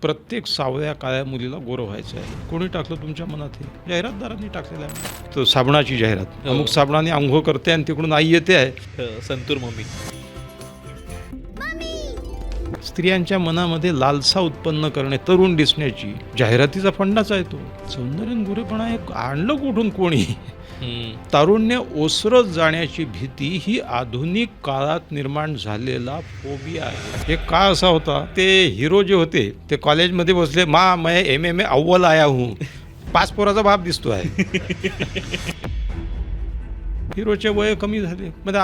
प्रत्येक सावळ्या काळ्या मुलीला गोरं व्हायचं आहे. कोणी टाकलं तुमच्या मनात? हे जाहिरातदारांनी टाकलेलं आहे. तर साबणाची जाहिरात, अमुक साबणाने अंघोळ करते आणि तिकडून आई येते आहे. संतूर मम्मी. स्त्रियांच्या मनामध्ये लालसा उत्पन्न करणे, तरुण दिसण्याची जाहिरातीचा फंडाच आहे तो. सौंदर्य गोरेपणा एक आणलं कुठून कोणी? तारुण्य ओसरत जाण्याची भीती ही आधुनिक काळात निर्माण झालेला फोबिया आहे. हे का असा होता? ते हिरो जे होते ते कॉलेजमध्ये बसले, मैं एमए में अव्वल आया हूँ, 5 पोराचा बाप दिसतो आहे. हिरोचे वय कमी झाले, म्हणजे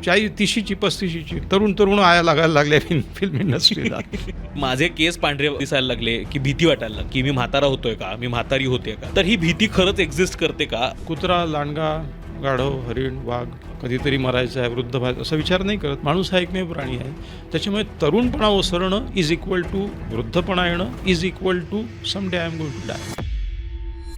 आई 30ची 35ची तरुण आया लागायला लागल्या फिल्म इंडस्ट्रीला. माझे केस पांढरे दिसायला लागले की भीती वाटायला लागली की मी म्हातारा होतोय का, मी म्हातारी होते का. तर ही भीती खरंच एक्झिस्ट करते का? कुत्रा, लांडगा, गाढव, हरिण, वाघ कधीतरी मरायचं आहे, वृद्ध व्हायचं असा विचार नाही करत. माणूस हा एकमेव प्राणी आहे. त्याच्यामुळे तरुणपणा ओसरणं इज इक्वल टू वृद्धपणा येणं is equal to some day I am going to die.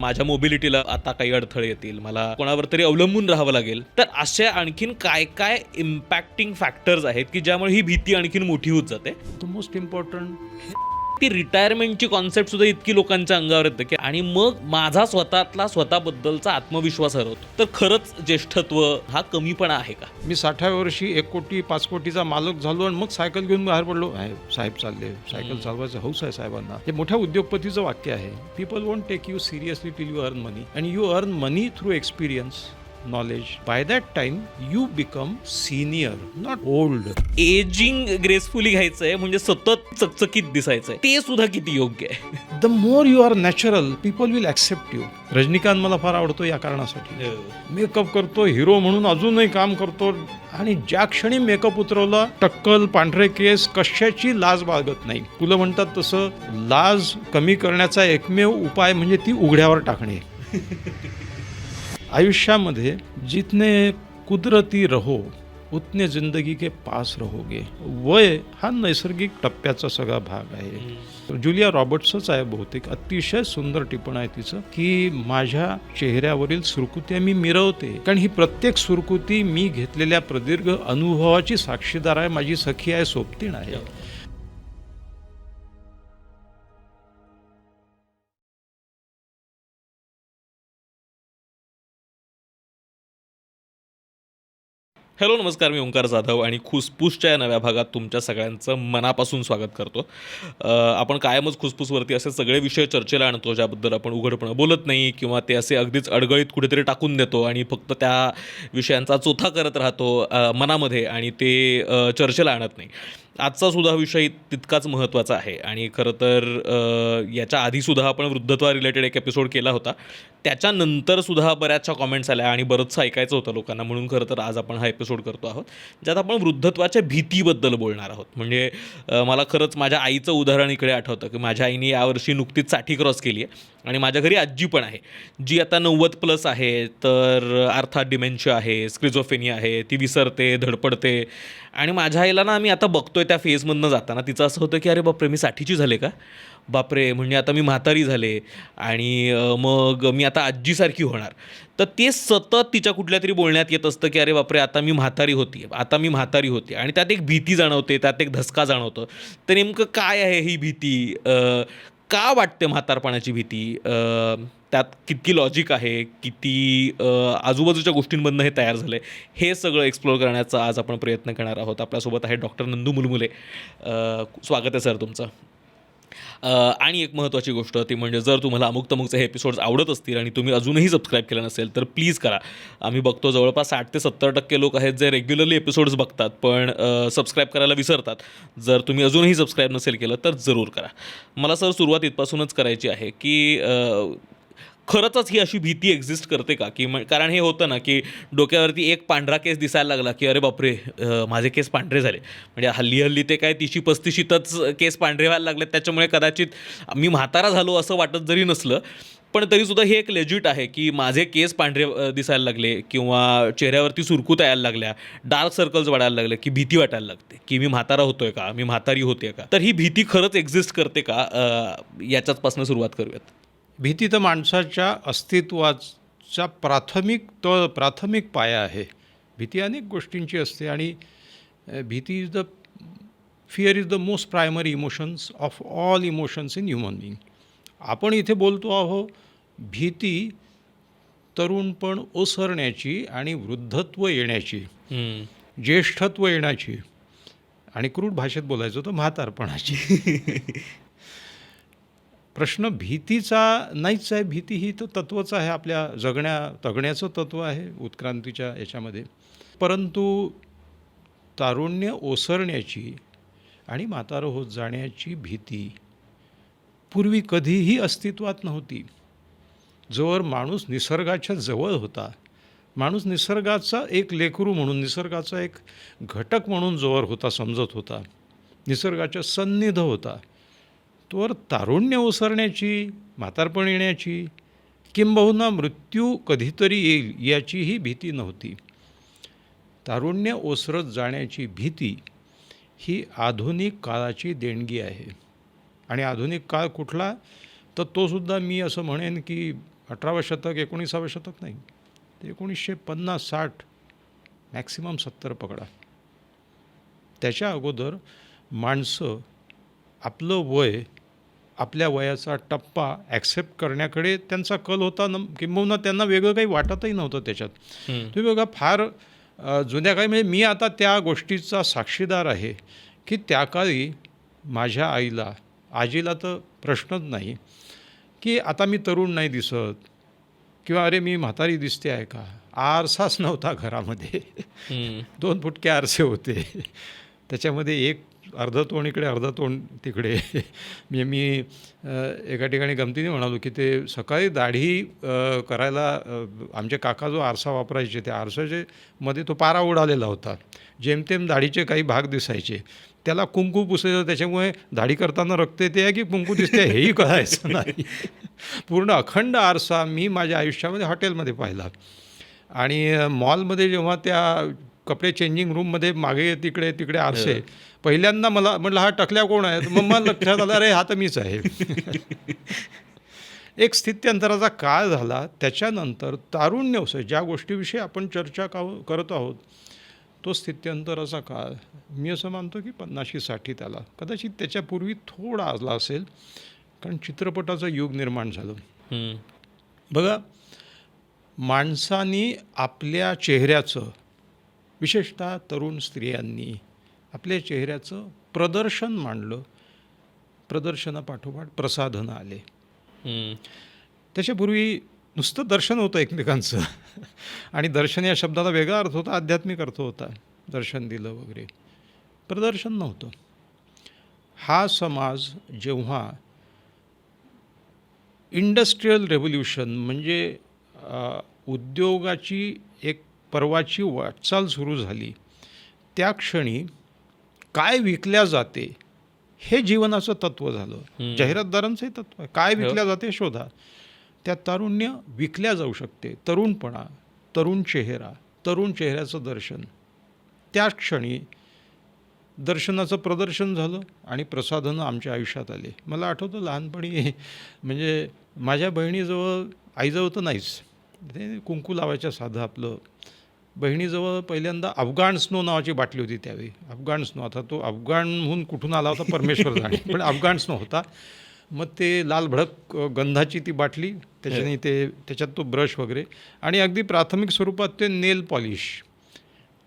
माझ्या मोबिलिटीला आता काही अडथळे येतील, मला कोणावर तरी अवलंबून राहावं लागेल. तर असे आणखीन काय काय इम्पॅक्टिंग फॅक्टर्स आहेत की ज्यामुळे ही भीती आणखीन मोठी होत जाते. द मोस्ट इम्पॉर्टंट ती रिटायरमेंटची कॉन्सेप्ट सुद्धा इतकी लोकांच्या अंगावर येते की आणि मग माझा स्वतःबद्दलचा आत्मविश्वास हरवतो. तर खरंच ज्येष्ठत्व हा कमीपणा आहे का? मी 60व्या वर्षी 1 कोटी 5 कोटीचा मालक झालो आणि मग सायकल घेऊन बाहेर पडलो. साहेब चालले, सायकल चालवायचं हौस आहे साहेबांना. हे मोठ्या उद्योगपतीचं वाक्य आहे. People won't take you seriously till you earn money and you earn money through experience, knowledge. By that time you become senior, not old. Ageing gracefully घ्यायचंय म्हणजे सतत चकचकीत दिसायचंय, ते सुद्धा किती योग्य आहे? The more you are natural people will accept you. Rajinikanth मला फार आवडतो या कारणासाठी. मेकअप करतो, हिरो म्हणून अजूनही काम करतो आणि ज्या क्षणी मेकअप उतरवला, टक्कल, पांढरे केस, कशाची लाज बाळगत नाही. तुला म्हणतात तसं लाज कमी करण्याचा एकमेव उपाय म्हणजे ती उघड्यावर टाकणे. आयुष्यामध्ये जितने कुदरती रहो उतने जिंदगी के पास रहोगे. वय हा नैसर्गिक टप्प्याचा सगळा भाग आहे. जुलिया रॉबर्ट्सच आहे बहुतेक. अतिशय सुंदर टिपण आहे तिचं की माझ्या चेहऱ्यावरील सुरकुत्या मी मिरवते, कारण ही प्रत्येक सुरकुती मी घेतलेल्या प्रदीर्घ अनुभवाची साक्षीदार आहे, माझी सखी आहे, सोबतीण आहे. हॅलो नमस्कार, मी ओंकार जाधव आणि खुसपूसच्या या नव्या भागात तुमच्या सगळ्यांचं मनापासून स्वागत करतो. आपण कायमच खुसपूसवरती असे सगळे विषय चर्चेला आणतो ज्याबद्दल आपण उघडपणे बोलत नाही किंवा ते असे अगदीच अडगळीत कुठेतरी टाकून देतो आणि फक्त त्या विषयांचा चोथा करत राहतो मनामध्ये आणि ते चर्चेला आणत नाही. आजचा सुद्धा विषय तितकाच महत्त्वाचा आहे आणि खरं तर याच्या आधीसुद्धा आपण वृद्धत्वा रिलेटेड एक एपिसोड केला होता. त्याच्यानंतरसुद्धा बऱ्याचशा कॉमेंट्स आल्या आणि बरंचसं ऐकायचं होतं लोकांना, म्हणून खरं तर आज आपण हा एपिसोड करतो आहोत ज्यात आपण वृद्धत्वाच्या भीतीबद्दल बोलणार आहोत. म्हणजे मला खरंच माझ्या आईचं उदाहरण इकडे आठवतं की माझ्या आईने यावर्षी नुकतीच 60 क्रॉस केली आहे आणि माझ्या घरी आजी पण आहे जी आता 90+ आहे. तर अर्थात डिमेन्शिया आहे, स्क्रिझोफेनिया आहे, ती विसरते, धडपडते आणि माझ्या आईला ना आम्ही आता बघतोय त्या फेजमधनं जाताना तिचं असं होतं की अरे बापरे, मी 60ची झाले का, बापरे, म्हणजे आता मी म्हातारी झाले आणि मग मी आता आजीसारखी होणार. तर ते सतत तिच्या कुठल्या तरी बोलण्यात येत असतं की अरे बापरे, आता मी म्हातारी होती आणि त्यात एक भीती जाणवते, त्यात एक धसका जाणवतं. तर नेमकं काय आहे ही भीती? का वाटते म्हातारपणाची भीती? त्यात किती लॉजिक आहे, किती आजूबाजूच्या गोष्टींमधनं हे तयार झालं आहे, हे सगळं एक्सप्लोअर करण्याचा आज आपण प्रयत्न करणार आहोत. आपल्यासोबत आहे डॉक्टर नंदू मुलमुले. स्वागत आहे सर तुमचं. आणि एक महत्त्वाची गोष्ट ती म्हणजे जर तुम्हाला अमुक तमुकचे हे एपिसोड्स आवडत असतील आणि तुम्ही अजूनही सबस्क्राईब केलं नसेल तर प्लीज करा. आम्ही बघतो जवळपास 60 ते 70% लोक आहेत जे रेग्युलरली एपिसोड्स बघतात पण सबस्क्राईब करायला विसरतात. जर तुम्ही अजूनही सबस्क्राईब नसेल केलं तर जरूर करा. मला सर सुरुवात इथपासूनच करायची आहे की खरंच ही अशी भीती एक्झिस्ट करते का? की कारण हे होतं ना की डोक्यावरती एक पांढरा केस दिसायला लागला की अरे बापरे, माझे केस पांढरे झाले. म्हणजे हल्ली ते काय 30-35शीतच केस पांढरे व्हायला लागले. त्याच्यामुळे कदाचित मी म्हातारा झालो असं वाटत जरी नसलं पण तरीसुद्धा हे एक लेजिट आहे की माझे केस पांढरे दिसायला लागले किंवा चेहऱ्यावरती सुरकुत्या यायला लागल्या, डार्क सर्कल्स वाढायला लागले की भीती वाटायला लागते की मी म्हातारा होतोय का, मी म्हातारी होते का. तर ही भीती खरंच एक्झिस्ट करते का? याच्याचपासून सुरुवात करूयात. भीती तर माणसाच्या अस्तित्वाचा प्राथमिक पाया आहे. भीती अनेक गोष्टींची असते आणि भीती is the fear is the most primary emotions of all emotions in human being. आपण इथे बोलतो आहो भीती तरुणपण ओसरण्याची आणि वृद्धत्व येण्याची, ज्येष्ठत्व येण्याची, आणि क्रूड भाषेत बोलायचं तर म्हातारपणाची. प्रश्न भीतीचा नाहीच आहे. भीती ही तर तत्वच आहे, आपल्या जगण्याचं तत्व आहे उत्क्रांतीच्या याच्यामध्ये. परंतु तारुण्य ओसरण्याची आणि म्हातारं होत जाण्याची भीती पूर्वी कधीही अस्तित्वात नव्हती. जोवर माणूस निसर्गाच्या जवळ होता, माणूस निसर्गाचा एक लेकरू म्हणून, निसर्गाचा एक घटक म्हणून जोवर होता, समजत होता, निसर्गाच्या सन्निध होता, तोवर तारुण्य ओसरण्याची, म्हातारपण येण्याची, किंबहुना मृत्यू कधीतरी येईल याचीही भीती नव्हती. तारुण्य ओसरत जाण्याची भीती ही आधुनिक काळाची देणगी आहे. आणि आधुनिक काळ कुठला, तर तोसुद्धा मी असं म्हणेन की 18वं शतक, 19सावं शतक नाही, ते 1950-60, मॅक्सिमम 70 पकडा. त्याच्या अगोदर माणसं आपलं वय, आपल्या वयाचा टप्पा ॲक्सेप्ट करण्याकडे त्यांचा कल होता. किंबहुना त्यांना वेगळं काही वाटतही नव्हतं त्याच्यात. तुम्ही बघा, फार जुन्या काळी, म्हणजे मी आता त्या गोष्टीचा साक्षीदार आहे की त्या काळी माझ्या आईला, आजीला तर प्रश्नच नाही की आता मी तरुण नाही दिसत किंवा अरे मी म्हातारी दिसते आहे का. आरसाच नव्हता घरामध्ये. 2 फुटके आरसे होते, त्याच्यामध्ये एक अर्धं तोंड इकडे, अर्धं तोंड तिकडे. मी एका ठिकाणी गमतीने म्हणालो की ते सकाळी दाढी करायला आमचे काका जो आरसा वापरायचे, त्या आरसाचे मध्ये तो पारा उडालेला होता. जेमतेम दाढीचे काही भाग दिसायचे. त्याला कुंकू पुसायचं, त्याच्यामुळे दाढी करताना रक्त येते आहे की कुंकू दिसते हेही कळायचं नाही. पूर्ण अखंड आरसा मी माझ्या आयुष्यामध्ये हॉटेलमध्ये पाहिला. आणि मॉलमध्ये जेव्हा त्या कपडे चेंजिंग रूममध्ये मागे तिकडे तिकडे आरसे, पहिल्यांदा मला म्हटलं हा टकल्या कोण आहे, मग मला लक्षात आलं अरे हा तर मीच आहे. एक स्थित्यंतराचा काळ झाला. त्याच्यानंतर तारुण्य, ज्या गोष्टीविषयी आपण चर्चा करत आहोत, तो स्थित्यंतराचा काळ मी असं मानतो की 50-60 आला. कदाचित त्याच्यापूर्वी थोडा आला असेल, कारण चित्रपटाचं युग निर्माण झालं. बघा, माणसांनी आपल्या चेहऱ्याचं, विशेषतः तरुण स्त्रियांनी आपल्या चेहऱ्याचं प्रदर्शन मांडलं. प्रदर्शनापाठोपाठ प्रसाधनं आले. त्याच्यापूर्वी नुसतं दर्शन होतं एकमेकांचं. आणि दर्शन या शब्दाला वेगळा अर्थ होता, आध्यात्मिक अर्थ होता. दर्शन दिलं वगैरे, प्रदर्शन नव्हतं. हा समाज जेव्हा इंडस्ट्रियल रेव्होल्यूशन, म्हणजे उद्योगाची एक पर्वाची वाटचाल सुरू झाली, त्या क्षणी काय विकल्या जाते हे जीवनाचं तत्त्व झालं. जाहिरातदारांचंही तत्त्व आहे, काय विकल्या जाते शोधा. त्यात तारुण्य विकल्या जाऊ शकते. तरुणपणा, तरुण चेहरा, तरुण चेहऱ्याचं दर्शन. त्याच क्षणी दर्शनाचं प्रदर्शन झालं आणि प्रसाधनं आमच्या आयुष्यात आले. मला आठवतं लहानपणी, म्हणजे माझ्या बहिणीजवळ, आईजवळ तर नाहीच, ते कुंकू लावायच्या साधं आपलं. बहिणीजवळ पहिल्यांदा अफगाण स्नो नावाची बाटली होती त्यावेळी. अफगाण स्नो, आता तो अफगाणहून कुठून आला होता परमेश्वर जाणे, पण अफगाण स्नो होता. मग ते लाल भडक गंधाची ती बाटली, त्याच्याने त्याच्यात तो ब्रश वगैरे, आणि अगदी प्राथमिक स्वरूपात ते नेल पॉलिश.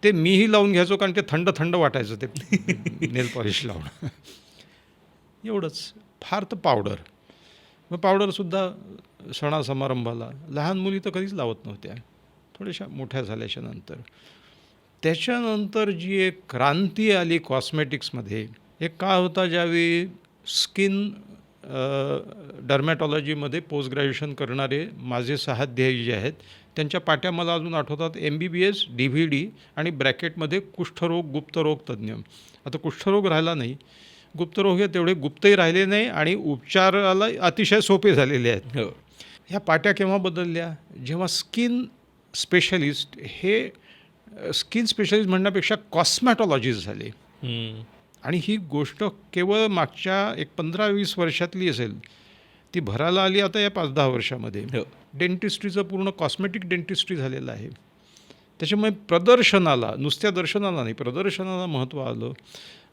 ते मीही लावून घ्यायचो, कारण ते थंड थंड वाटायचं ते नेल पॉलिश लावणं. एवढंच. फार तर पावडर. मग पावडरसुद्धा सणासमारंभाला. लहान मुली तर कधीच लावत नव्हत्या, थोड्याशा मोठ्या झाल्याच्या नंतर. त्याच्यानंतर जी एक क्रांती आली कॉस्मेटिक्समध्ये, एक काळ होता ज्यावेळी स्किन डर्मॅटॉलॉजीमध्ये पोस्ट ग्रॅज्युएशन करणारे माझे सहाध्यायी जे आहेत, त्यांच्या पाट्या मला अजून आठवतात. MBBS, DVD आणि ब्रॅकेटमध्ये कुष्ठरोग, गुप्तरोग तज्ज्ञ. आता कुष्ठरोग राहिला नाही, गुप्तरोग हे तेवढे गुप्तही राहिले नाही आणि उपचाराला अतिशय सोपे झालेले आहेत. ह्या पाट्या केव्हा बदलल्या, जेव्हा स्किन स्पेशलिस्ट हे स्किन स्पेशलिस्ट म्हणण्यापेक्षा कॉस्मॅटॉलॉजिस्ट झाले. आणि ही गोष्ट केवळ मागच्या एक 15-20 वर्षातली असेल, ती भरायला आली आता या 5-10 वर्षामध्ये. डेंटिस्ट्रीचं पूर्ण कॉस्मेटिक डेंटिस्ट्री झालेलं आहे. त्याच्यामुळे प्रदर्शनाला, नुसत्या दर्शनाला नाही, प्रदर्शनाला महत्त्व आलं.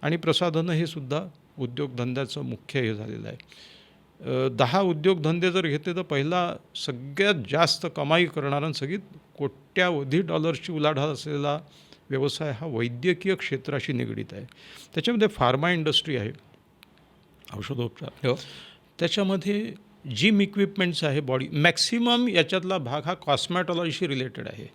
आणि प्रसाधनं हे सुद्धा उद्योगधंद्याचं मुख्य हे झालेलं आहे. 10 उद्योगधंदे जर घेतले तर पहिला सगळ्यात जास्त कमाई करणारा आणि सगळी कोट्यावधी डॉलर्सची उलाढाल असलेला व्यवसाय हा वैद्यकीय क्षेत्राशी निगडीत आहे. त्याच्यामध्ये फार्मा इंडस्ट्री आहे, औषधोपचार, हो. त्याच्यामध्ये जिम इक्विपमेंट्स आहे, बॉडी मॅक्सिमम याच्यातला भाग हा कॉस्मॅटॉलॉजीशी रिलेटेड आहे.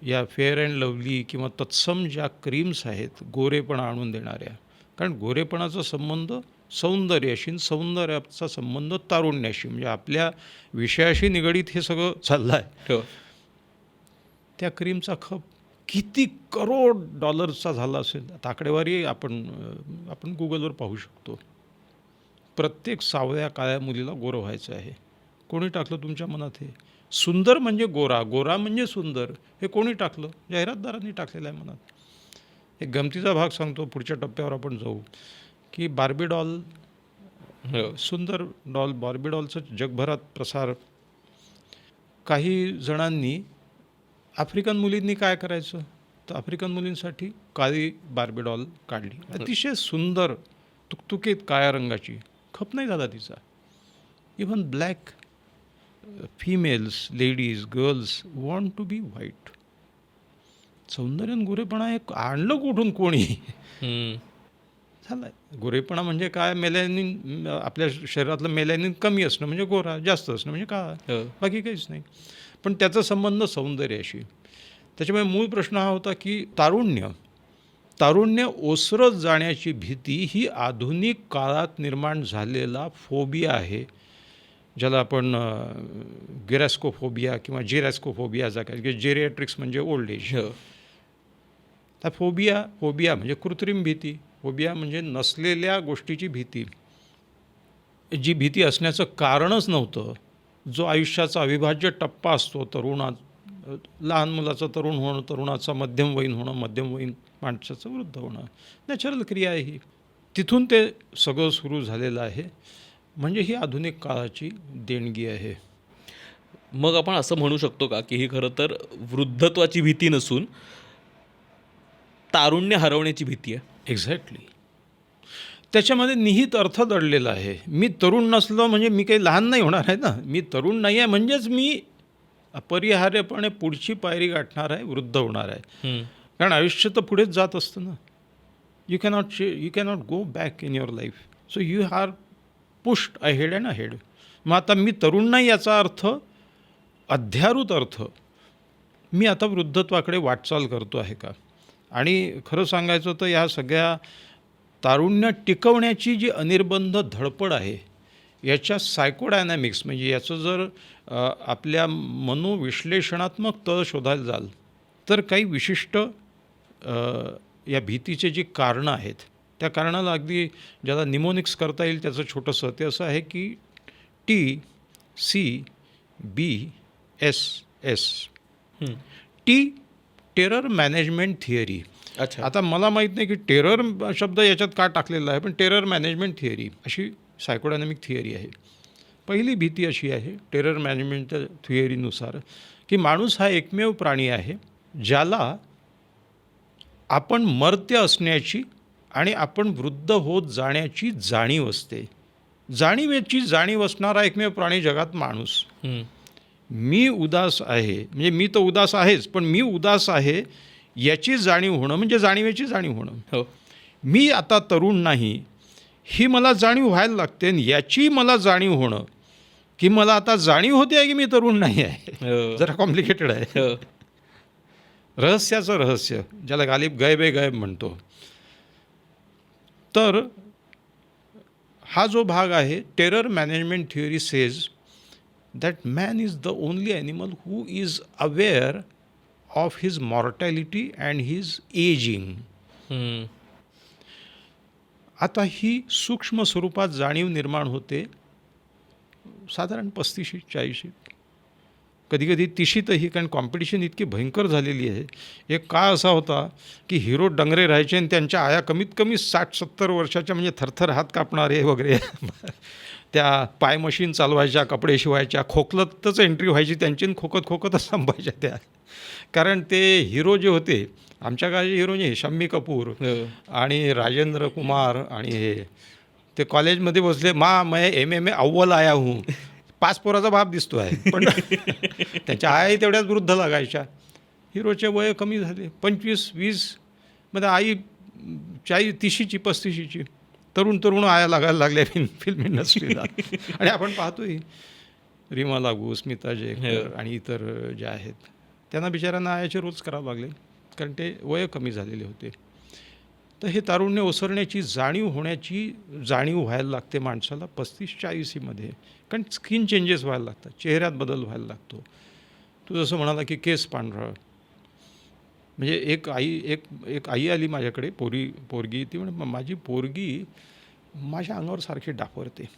या फेअर अँड लवली किंवा तत्सम ज्या क्रीम्स आहेत गोरेपणा आणून देणाऱ्या, कारण गोरेपणाचा संबंध सौंदर्याशी, सौंदर्याचा संबंध तारुण्याशी, म्हणजे आपल्या विषयाशी निगडीत हे सगळं चाललं आहे. हो. त्या क्रीमचा खप किती करोड डॉलर्सचा झाला असेल, आता आकडेवारी आपण गुगलवर पाहू शकतो. प्रत्येक सावळ्या काळ्या मुलीला गोरं व्हायचं आहे. कोणी टाकलं तुमच्या मनात हे? सुंदर म्हणजे गोरा, गोरा म्हणजे सुंदर, हे कोणी टाकलं? जाहिरातदारांनी टाकलेलं आहे मनात. एक गमतीचा भाग सांगतो, पुढच्या टप्प्यावर आपण जाऊ, की बार्बी डॉल, सुंदर डॉल, बार्बी डॉलचं जगभरात प्रसार. काही जणांनी आफ्रिकन मुलींनी काय करायचं, तर आफ्रिकन मुलींसाठी काळी बार्बी डॉल काढली, अतिशय सुंदर तुकतुकीत काळ्या रंगाची, खप नाही झाला तिचा. Even black females, ladies, girls want to be white. सौंदर्य गोरेपणा एक आणलं कुठून कोणी? झालं आहे. गोरेपणा म्हणजे काय? मेलॅनिन, आपल्या शरीरातलं मेलॅनिन कमी असणं म्हणजे गोरा, जास्त असणं म्हणजे काळा, बाकी काहीच नाही. पण त्याचा संबंध सौंदर्याशी. त्याच्यामुळे मूळ प्रश्न हा होता की तारुण्य ओसरत जाण्याची भीती ही आधुनिक काळात निर्माण झालेला फोबिया आहे, ज्याला आपण गेरॅस्कोफोबिया किंवा जेरॅस्कोफोबिया जा काय, जेरियाट्रिक्स म्हणजे ओल्ड एज. त्या फोबिया म्हणजे कृत्रिम भीती, फोबिया म्हणजे नसलेल्या गोष्टीची भीती, जी भीती असण्याचं कारणच नव्हतं. जो आयुष्याचा अविभाज्य टप्पा असतो, लहान मुलाचं तरुण होणं, तरुणाचा मध्यमवयीन होणं, मध्यमवयीन माणसाचं वृद्ध होणं, नॅचरल क्रिया आहे ही. तिथून ते सगळं सुरू झालेलं आहे. म्हणजे ही आधुनिक काळाची देणगी आहे. मग आपण असं म्हणू शकतो का की ही खरं तर वृद्धत्वाची भीती नसून तारुण्य हरवण्याची भीती आहे? एक्झॅक्टली. त्याच्यामध्ये निहित अर्थ दडलेला आहे. मी तरुण नसलो म्हणजे मी काही लहान नाही होणार आहे ना. मी तरुण नाही आहे म्हणजेच मी अपरिहार्यपणे पुढची पायरी गाठणार आहे, वृद्ध होणार आहे. कारण आयुष्य तर पुढेच जात असतं ना. You cannot go back in your life. So you are pushed ahead and ahead. मग आता मी तरुण नाही याचा अर्थ, अध्यारूत अर्थ, मी आता वृद्धत्वाकडे वाटचाल करतो आहे का? आणि खरं सांगायचं तर या सगळ्या तारुण्य टिकवण्याची जी अनिर्बंध धडपड आहे, याच्या सायकोडायनॅमिक्स म्हणजे याचं जर आपल्या मनोविश्लेषणात्मक तळ शोधायला जाल तर काही विशिष्ट या भीतीचे जी कारणं आहेत, त्या कारणाला अगदी ज्याला निमोनिक्स करता येईल त्याचं छोटंसं ते असं आहे की TCBSS. T terror management theory. अच्छा. आता मला माहीत नाही की टेरर शब्द याच्यात का टाकलेला आहे, पण टेरर मॅनेजमेंट थिअरी अशी सायकोडायनॅमिक थिअरी आहे. पहिली भीती अशी आहे टेरर मॅनेजमेंट थिअरीनुसार की माणूस हा एकमेव प्राणी आहे ज्याला आपण मर्त्य असण्याची आणि आपण वृद्ध होत जाण्याची जाणीव असते. जाणीव असणारा एकमेव प्राणी जगात माणूस. मी उदास आहे म्हणजे मी तर उदास आहेच, पण मी उदास आहे याची जाणीव होणं म्हणजे जाणीवेची जाणीव होणं. हो. मी आता तरुण नाही ही मला जाणीव व्हायला लागते, आणि याची मला जाणीव होणं की मला आता जाणीव होते आहे की मी तरुण नाही आहे. जरा कॉम्प्लिकेटेड आहे. रहस्याचं रहस्य, ज्याला गालिब गैब म्हणतो. तर हा जो भाग आहे, terror management theory says that man is the only animal who is aware of his mortality and his aging. आता ही सूक्ष्म स्वरूपात जाणीव निर्माण होते साधारण 35-40. कधीकधी तिशीतही, कारण कॉम्पिटिशन इतकी भयंकर झालेली आहे. एक काळ असा होता की हिरो डंगरे राहायचे आणि त्यांच्या आया कमीत कमी 60-70 वर्षाच्या, म्हणजे थरथर हात कापणारे वगैरे त्या पाय मशीन चालवायच्या, कपडे शिवायच्या, खोकलतच एंट्री व्हायची त्यांची आणि खोकत खोकतच संपायच्या त्या. कारण ते हिरो जे होते, आमच्या काळचे हिरो म्हणजे शम्मी कपूर आणि राजेंद्र कुमार आणि हे, ते कॉलेजमध्ये बसले, मैं एम अव्वल आया हूँ, 5 पोराचा बाप दिसतो आहे, पण त्यांच्या आयाही तेवढ्याच वृद्ध लागायच्या. हिरोचे वय कमी झाले, 25-20 मध्ये आई 30ची 35ची, तरुण आया लागायला लागल्या फिल्म इंडस्ट्रीला. आणि आपण पाहतोय रीमा लागू, स्मिता जयकर आणि इतर ज्या आहेत, त्यांना बिचाऱ्यांना आयाचे रोज करावं लागले, कारण ते वय कमी झालेले होते. तर हे तारुण्य ओसरण्याची जाणीव व्हायला लागते माणसाला 35-40मध्ये, कारण स्किन चेंजेस व्हायला लागतात, चेहऱ्यात बदल व्हायला लागतो. तू जसं म्हणाला की केस पांढरा, म्हणजे एक आई आली माझ्याकडे, पोरगी, ती म्हणे माझी पोरगी माझ्या अंगावर सारखी डाफरते.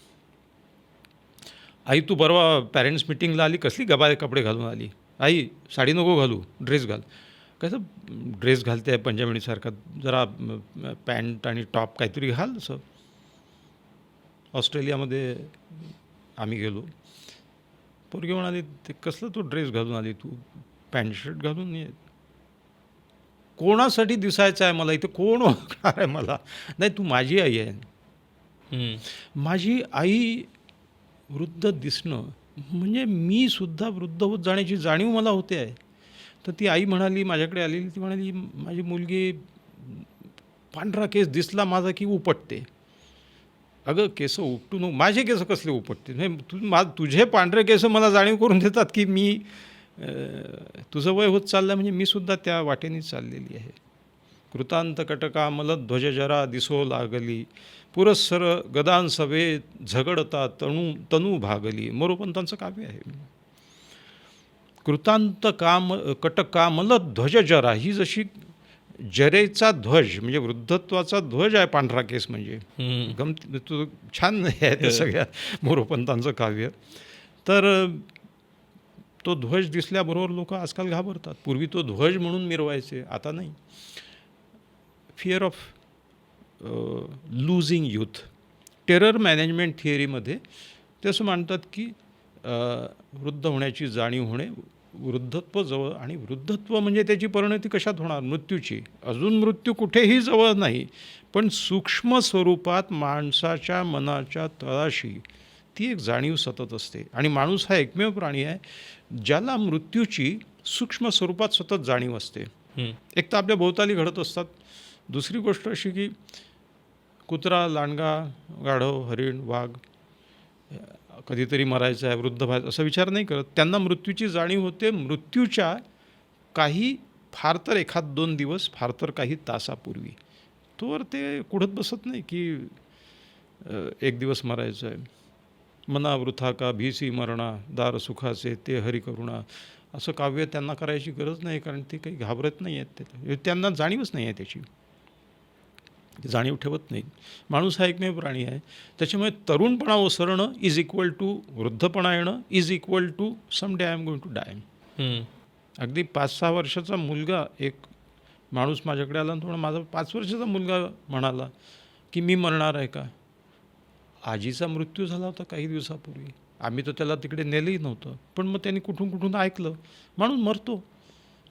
आई तू परवा पॅरेंट्स मिटिंगला आली, कसली गबाळे कपडे घालून आली. आई साडी नको घालू, ड्रेस घाल. कसं ड्रेस घालते आहे पंजाबीसारखा, जरा पॅन्ट आणि टॉप काहीतरी घाल. असं ऑस्ट्रेलियामध्ये आम्ही गेलो, पोरगी म्हणाली ते कसलं तू ड्रेस घालून आली, तू पॅन्ट शर्ट घालून ये. कोणासाठी दिसायचं आहे मला, इथे कोण ओळखणार आहे मला. नाही, तू माझी आई आहे. माझी आई वृद्ध दिसणं म्हणजे मी सुद्धा वृद्ध होत जाण्याची जाणीव मला होते आहे. तर ती आई म्हणाली, माझ्याकडे आलेली, ती म्हणाली माझी मुलगी पांढरा केस दिसला माझा की उपटते. अगं केस उपटू नको, माझे केस कसले उपटते, नाही तुझे पांढरे केस मला जाणीव करून देतात की मी तुझं वय होत चाललं, म्हणजे मी सुद्धा त्या वाटेनेच चाललेली आहे. कृतांत कटकामल ध्वज जरा दिसो लागली, पुरस्सर गदांसवे झगडता तनू भागली. मोरोपंतांचं काव्य आहे. कृतांत कटकामल ध्वज जरा, ही जशी जरेचा ध्वज म्हणजे वृद्धत्वाचा ध्वज आहे पांढरा केस, म्हणजे गमती तू छान आहे ते सगळ्या मोरोपंतांचं काव्य. तर तो ध्वज दिसल्याबरोबर लोक आजकाल घाबरतात. पूर्वी तो ध्वज म्हणून मिरवायचे, आता नाही. Fear of losing youth. Terror management थिअरीमध्ये ते असं मानतात की वृद्ध होण्याची जाणीव होणे, वृद्धत्व जवळ, आणि वृद्धत्व म्हणजे त्याची परिणती कशात होणार, मृत्यूची. अजून मृत्यू कुठेही जवळ नाही, पण सूक्ष्म स्वरूपात माणसाच्या मनाच्या तळाशी ती एक जाणीव सतत असते. आणि माणूस हा एकमेव प्राणी आहे ज्याला मृत्यूची सूक्ष्म स्वरूपात सतत जाणीव असते. एक तर आपल्या भोवताली घडत असतात, दुसरी गोष्ट अशी की कुत्रा, लांडगा, गाढव, हरिण, वाघ कधीतरी मरायचं आहे, वृद्ध व्हायचं असा विचार नाही करत. त्यांना मृत्यूची जाणीव होते मृत्यूच्या काही, फार तर 1-2 दिवस, फार तर काही तासापूर्वी. तोवर ते कुढत बसत नाही की एक दिवस मरायचं आहे. मना वृथा का भीसी मरणा, दार सुखाचे ते हरी करुणा, असं काव्य त्यांना करायची गरज नाही, कारण ते काही घाबरत नाही आहेत. त्यांना जाणीवच नाही आहे त्याची, जाणीव ठेवत नाही. माणूस हा एकमेव प्राणी आहे. त्याच्यामुळे तरुणपणा ओसरणं इज इक्वल टू वृद्धपणा येणं is equal to some day I am going to die. अगदी 5-6 वर्षाचा मुलगा, एक माणूस माझ्याकडे आला, थोडा माझा 5 वर्षाचा मुलगा म्हणाला की मी मरणार आहे का. आजीचा मृत्यू झाला होता काही दिवसापूर्वी, आम्ही तर त्याला तिकडे नेलंही नव्हतं, पण मग त्यांनी कुठून ऐकलं माणूस मरतो,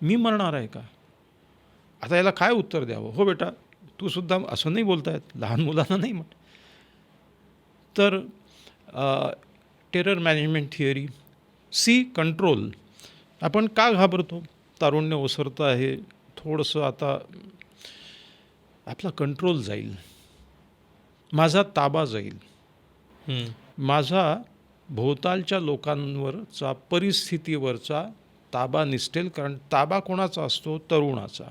मी मरणार आहे का. आता याला काय उत्तर द्यावं. हो बेटा, तू सुद्धा असं नाही बोलतायत, लहान मुलांना नाही म्हण. तर terror management theory. See control. आपण का घाबरतो. तारुण्य ओसरतं आहे, थोडंसं आता आपला कंट्रोल जाईल, माझा ताबा जाईल, माझा भोवतालच्या लोकांवरचा, परिस्थितीवरचा ताबा निसटेल. कारण ताबा कोणाचा असतो, तरुणाचा.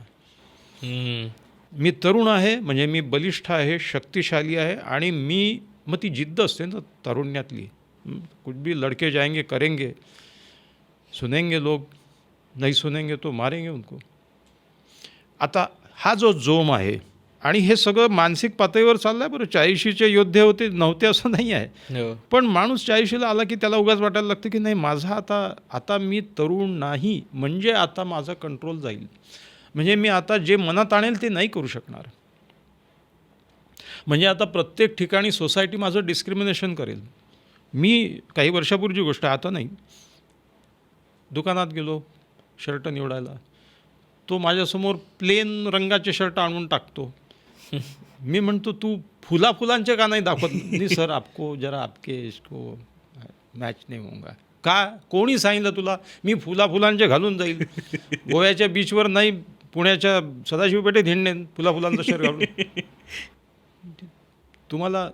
मी तरुण आहे म्हणजे मी बलिष्ठ आहे, शक्तिशाली आहे, आणि मी, मग ती जिद्द असते ना तारुण्यातली, कुछ भी लड़के जाएंगे करेंगे, सुनेंगे लोग, नहीं सुनेंगे तो मारेंगे उनको. आता हा जो जोम आहे, आणि हे सगळं मानसिक पातळीवर चाललं आहे बरं. 40चे योद्धे नव्हते असं नाही आहे. हो. पण माणूस 40ला आला की त्याला उगाच वाटायला लागतं की नाही, माझा आता मी तरुण नाही, म्हणजे आता माझा कंट्रोल जाईल, म्हणजे मी आता जे मनात आणेल ते नाही करू शकणार, म्हणजे आता प्रत्येक ठिकाणी सोसायटी माझं डिस्क्रिमिनेशन करेल. मी काही वर्षापूर्वीची गोष्ट आहे, आता नाही. दुकानात गेलो शर्ट निवडायला, तो माझ्यासमोर प्लेन रंगाचे शर्ट आणून टाकतो. मी म्हणतो तू फुलांचे का नाही दाखवत? नाही सर, आपको जरा आपके इसको मॅच नाही होऊंगा. का? कोणी सांगितलं तुला मी फुलांचे घालून जाईल? गोव्याच्या बीचवर नाही, पुण्याच्या सदाशिव पेठेत हिंडेन फुलांचा शर्ट घालून. तुम्हाला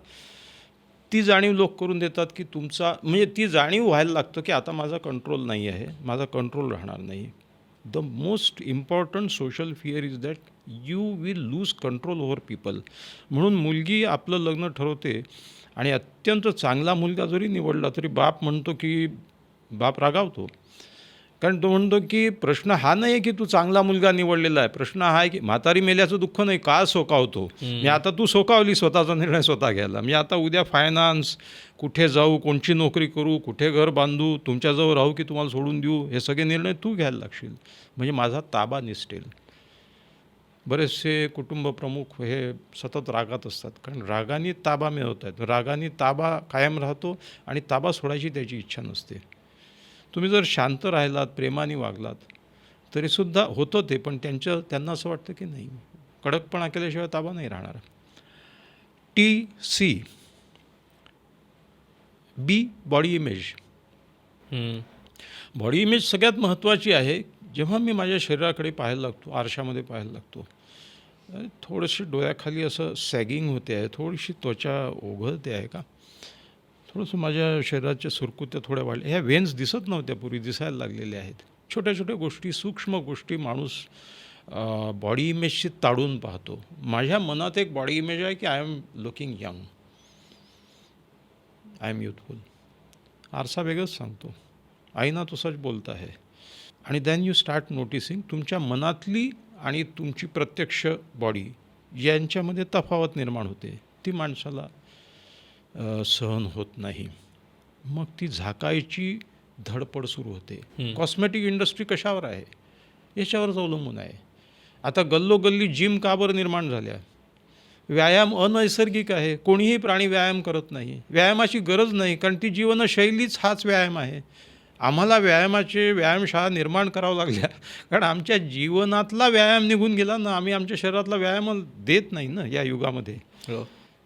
ती जाणीव लोक करून देतात की तुमचा, म्हणजे ती जाणीव व्हायला लागतं की आता माझा कंट्रोल नाही आहे, माझा कंट्रोल राहणार नाही. The most important social fear is that you will lose control over people. म्हणून मुलगी आपलं लग्न ठरवते आणि अत्यंत चांगला मुलगा जरी निवडला तरी बाप रागावतो. कारण तो म्हणतो की प्रश्न हा नाही आहे की तू चांगला मुलगा निवडलेला आहे, प्रश्न हा आहे की म्हातारी मेल्याचं दुःख नाही, का सोकावतो. मी आता तू सोकावली स्वतःचा निर्णय स्वतः घ्यायला. मी आता उद्या फायनान्स, कुठे जाऊ, कोणची नोकरी करू, कुठे घर बांधू, तुमच्याजवळ राहू की तुम्हाला सोडून देऊ, हे सगळे निर्णय तू घ्यायला लागशील, म्हणजे माझा ताबा निसटेल. बरेचसे कुटुंब प्रमुख हे सतत रागात असतात, कारण रागाने ताबा मिळवत आहेत. रागाने ताबा कायम राहतो आणि ताबा सोडायची त्याची इच्छा नसते. तुम्ही जर शांत राहिलात, प्रेमाने वागलात तरीसुद्धा होतं ते, पण त्यांना असं वाटतं की नाही, कडकपणा केल्याशिवाय ताबा नाही राहणार. TC B body image. Body image सगळ्यात महत्त्वाची आहे. जेव्हा मी माझ्या शरीराकडे पाहायला लागतो, आरशामध्ये पाहायला लागतो, थोडीशी डोळ्याखाली असं सॅगिंग होते आहे, थोडीशी त्वचा ओघळते आहे का, थोडंसं माझ्या शरीराच्या सुरकुत्या थोड्या वाढल्या, ह्या वेन्स दिसत नव्हत्या, पूर्वी दिसायला लागलेल्या आहेत. छोट्या छोट्या गोष्टी, सूक्ष्म गोष्टी माणूस बॉडी इमेजशी ताडून पाहतो. माझ्या मनात एक बॉडी इमेज आहे की I am looking young, I am youthful. आरसा वेगळंच सांगतो, आईना तो सच बोलता है. आणि दॅन यू स्टार्ट नोटिसिंग तुमच्या मनातली आणि तुमची प्रत्यक्ष बॉडी यांच्यामध्ये तफावत निर्माण होते. ती माणसाला सहन होत नाही. मग ती झाकायची धडपड सुरू होते. कॉस्मेटिक इंडस्ट्री कशावर आहे? याच्यावरच अवलंबून आहे. आता गल्लोगल्ली जिम का बरं निर्माण झाल्या? व्यायाम अनैसर्गिक आहे. कोणीही प्राणी व्यायाम करत नाही. व्यायामाची गरज नाही, कारण ती जीवनशैलीच हाच व्यायाम आहे. आम्हाला व्यायामशाळा निर्माण करावं लागल्या, कारण आमच्या जीवनातला व्यायाम निघून गेला ना. आम्ही आमच्या शरीरातला व्यायाम देत नाही ना या युगामध्ये.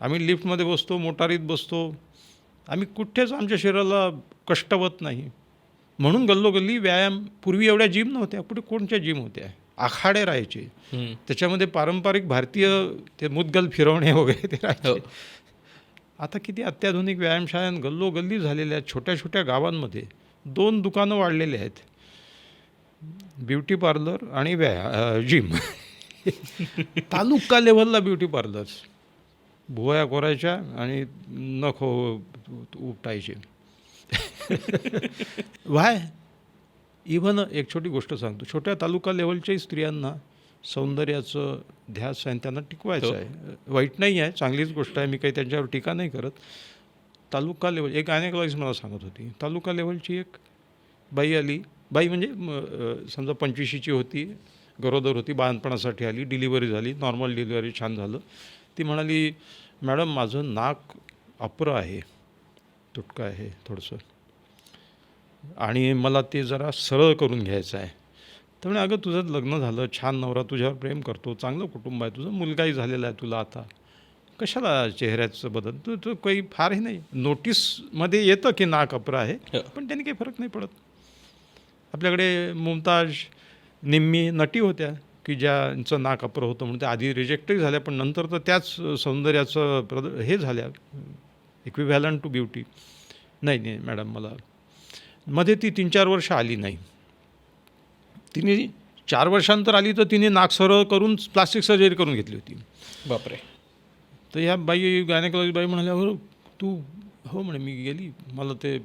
आम्ही लिफ्टमध्ये बसतो, मोटारीत बसतो, आम्ही कुठेच आमच्या शरीराला कष्टवत नाही. म्हणून गल्लोगल्ली व्यायाम. पूर्वी एवढ्या जिम नव्हत्या, कोणत्या जिम होत्या? आखाडे राहायचे, त्याच्यामध्ये पारंपरिक भारतीय ते मुद्गल फिरवणे वगैरे ते राहायचे. आता किती अत्याधुनिक व्यायामशाळा गल्लोगल्ली झालेल्या आहेत. छोट्या छोट्या गावांमध्ये 2 दुकानं वाढलेले आहेत, ब्युटी पार्लर आणि जिम. तालुका लेव्हलला ब्युटी पार्लर्स, भुवया कोरायच्या आणि नख उपटायचे. वाय? इव्हन एक छोटी गोष्ट सांगतो, छोट्या तालुका लेव्हलच्याही स्त्रियांना सौंदर्याचं ध्यास आहे, त्यांना टिकवायचं आहे. वाईट नाही आहे, चांगलीच गोष्ट आहे, मी काही त्यांच्यावर टीका नाही करत. तालुका लेवल, एक गायनेकॉलॉजिस्ट मला सांगत होती, तालुका लेवलची एक बाई आली, बाई म्हणजे समजा 25ची होती, गरोदर होती, बाळंतपणासाठी आली, डिलिव्हरी झाली, नॉर्मल डिलिव्हरी, छान झालं. ती म्हणाली, मॅडम माझं नाक अप्र आहे, तुटकं आहे थोडंसं, आणि मला ते जरा सरळ करून घ्यायचं आहे. तर म्हणे, अगं तुझं लग्न झालं, छान नवरा तुझ्यावर प्रेम करतो, चांगलं कुटुंब आहे तुझं, मुलगाही झालेला आहे तुला, आता कशाला चेहऱ्याचं बदल? तो काही फारही नाही. नोटीसमध्ये येतं की नाक अप्र आहे, पण त्याने काही फरक नाही पडत. आपल्याकडे मुमताज निम्मी नटी होत्या की ज्यांचं नाक अप्र होतं, म्हणून त्या आधी रिजेक्टही झाल्या, पण नंतर तर त्याच सौंदर्याचं हे झाल्या, इक्विव्हॅलंट टू ब्युटी. नाही मॅडम, मला मध्ये ती 3-4 वर्ष आली नाही. तिने 4 वर्षांतर आली, तर तिने नाक सरळ करून प्लास्टिक सर्जरी करून घेतली होती. बापरे. तर ह्या गायनेकॉलॉजी बाई म्हणाल्यावर, तू? हो म्हणे, मी गेली, मला ते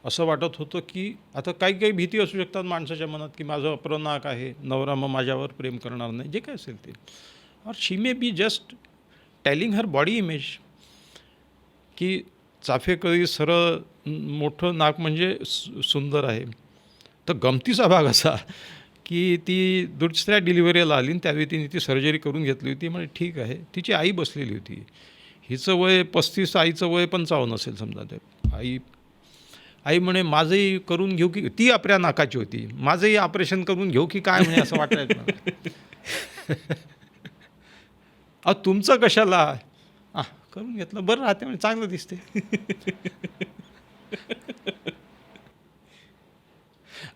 असं वाटत होतं की आता काही भीती असू शकतात माणसाच्या मनात की माझं अप्रनाक आहे, नवरा मग माझ्यावर प्रेम करणार नाही, जे काय असेल ते. और she may be just telling her body image की चाफेकरी सरळ मोठं नाक म्हणजे सुंदर आहे. तर गमतीचा भाग असा की ती दुसऱ्या डिलिव्हरीला आली आणि त्यावेळी तिने ती सर्जरी करून घेतली होती. म्हणजे ठीक आहे. तिची आई बसलेली होती. हिचं वय 35, आईचं वय 55 असेल समजा. ते आई म्हणे माझंही करून घेऊ की, ती आपल्या नाकाची होती, माझंही ऑपरेशन करून घेऊ की काय म्हणे असं वाटायचं मला. तुमचं कशाला करून घेतलं बरं राहते म्हणजे चांगलं दिसते.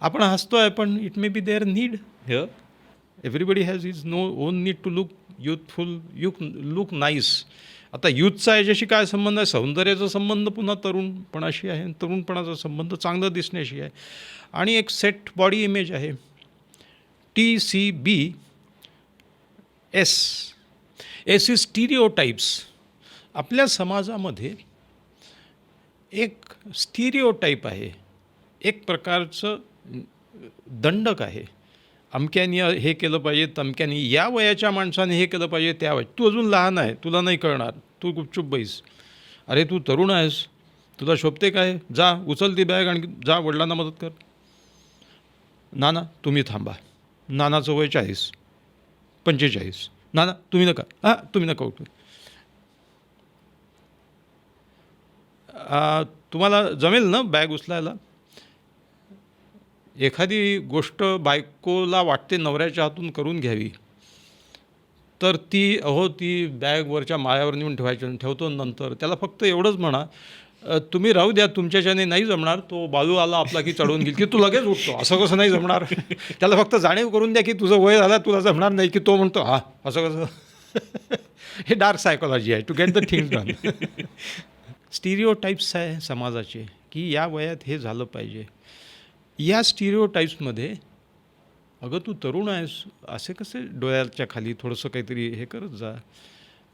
आपण हसतोय पण it may be their need. Everybody has is no own need to look youthful, look nice. आता यूथचा याच्याशी काय संबंध आहे? सौंदर्याचा संबंध पुन्हा तरुणपणाशी आहे. तरुणपणाचा संबंध चांगलं दिसण्याशी आहे. आणि एक सेट बॉडी इमेज आहे, TCB. S is stereotypes. आपल्या समाजामध्ये एक स्टिरिओटाईप आहे, एक प्रकारचं दंडक आहे. अमक्यानी हे केलं पाहिजे, तमक्यानी या वयाच्या माणसाने हे केलं पाहिजे, त्या वयात. तू अजून लहान आहे, तुला नाही कळणार, तू गुपचूप बैस. अरे तू तरुण आहेस, तुला शोभते काय, जा उचल ती बॅग आणि जा वडिलांना मदत कर. नाना तुम्ही थांबा, नानाचं वय 40, 45. नाना तुम्ही नका, तुम्ही नका उठू. तुम्हाला जमेल ना बॅग उचलायला? एखादी गोष्ट बायकोला वाटते नवऱ्याच्या हातून करून घ्यावी, तर ती बॅग वरच्या माळ्यावर नेऊन ठेवतो. नंतर त्याला फक्त एवढंच म्हणा, तुम्ही राहू द्या, तुमच्याच्याने नाही जमणार, तो बालू आला आपला की चढवून घेईल की तू लगेच उठतो. असं कसं नाही जमणार? त्याला फक्त जाणीव करून द्या की तुझं वय झालं, तुला जमणार नाही, की तो म्हणतो असं कसं. हे डार्क सायकोलॉजी आहे, to get the things done. Stereotypes आहे समाजाचे की या वयात हे झालं पाहिजे. या स्टिरिओटाईप्समध्ये अगं तू तरुण आहेस, असे कसे डोळ्याच्या खाली थोडंसं काहीतरी हे करत जा.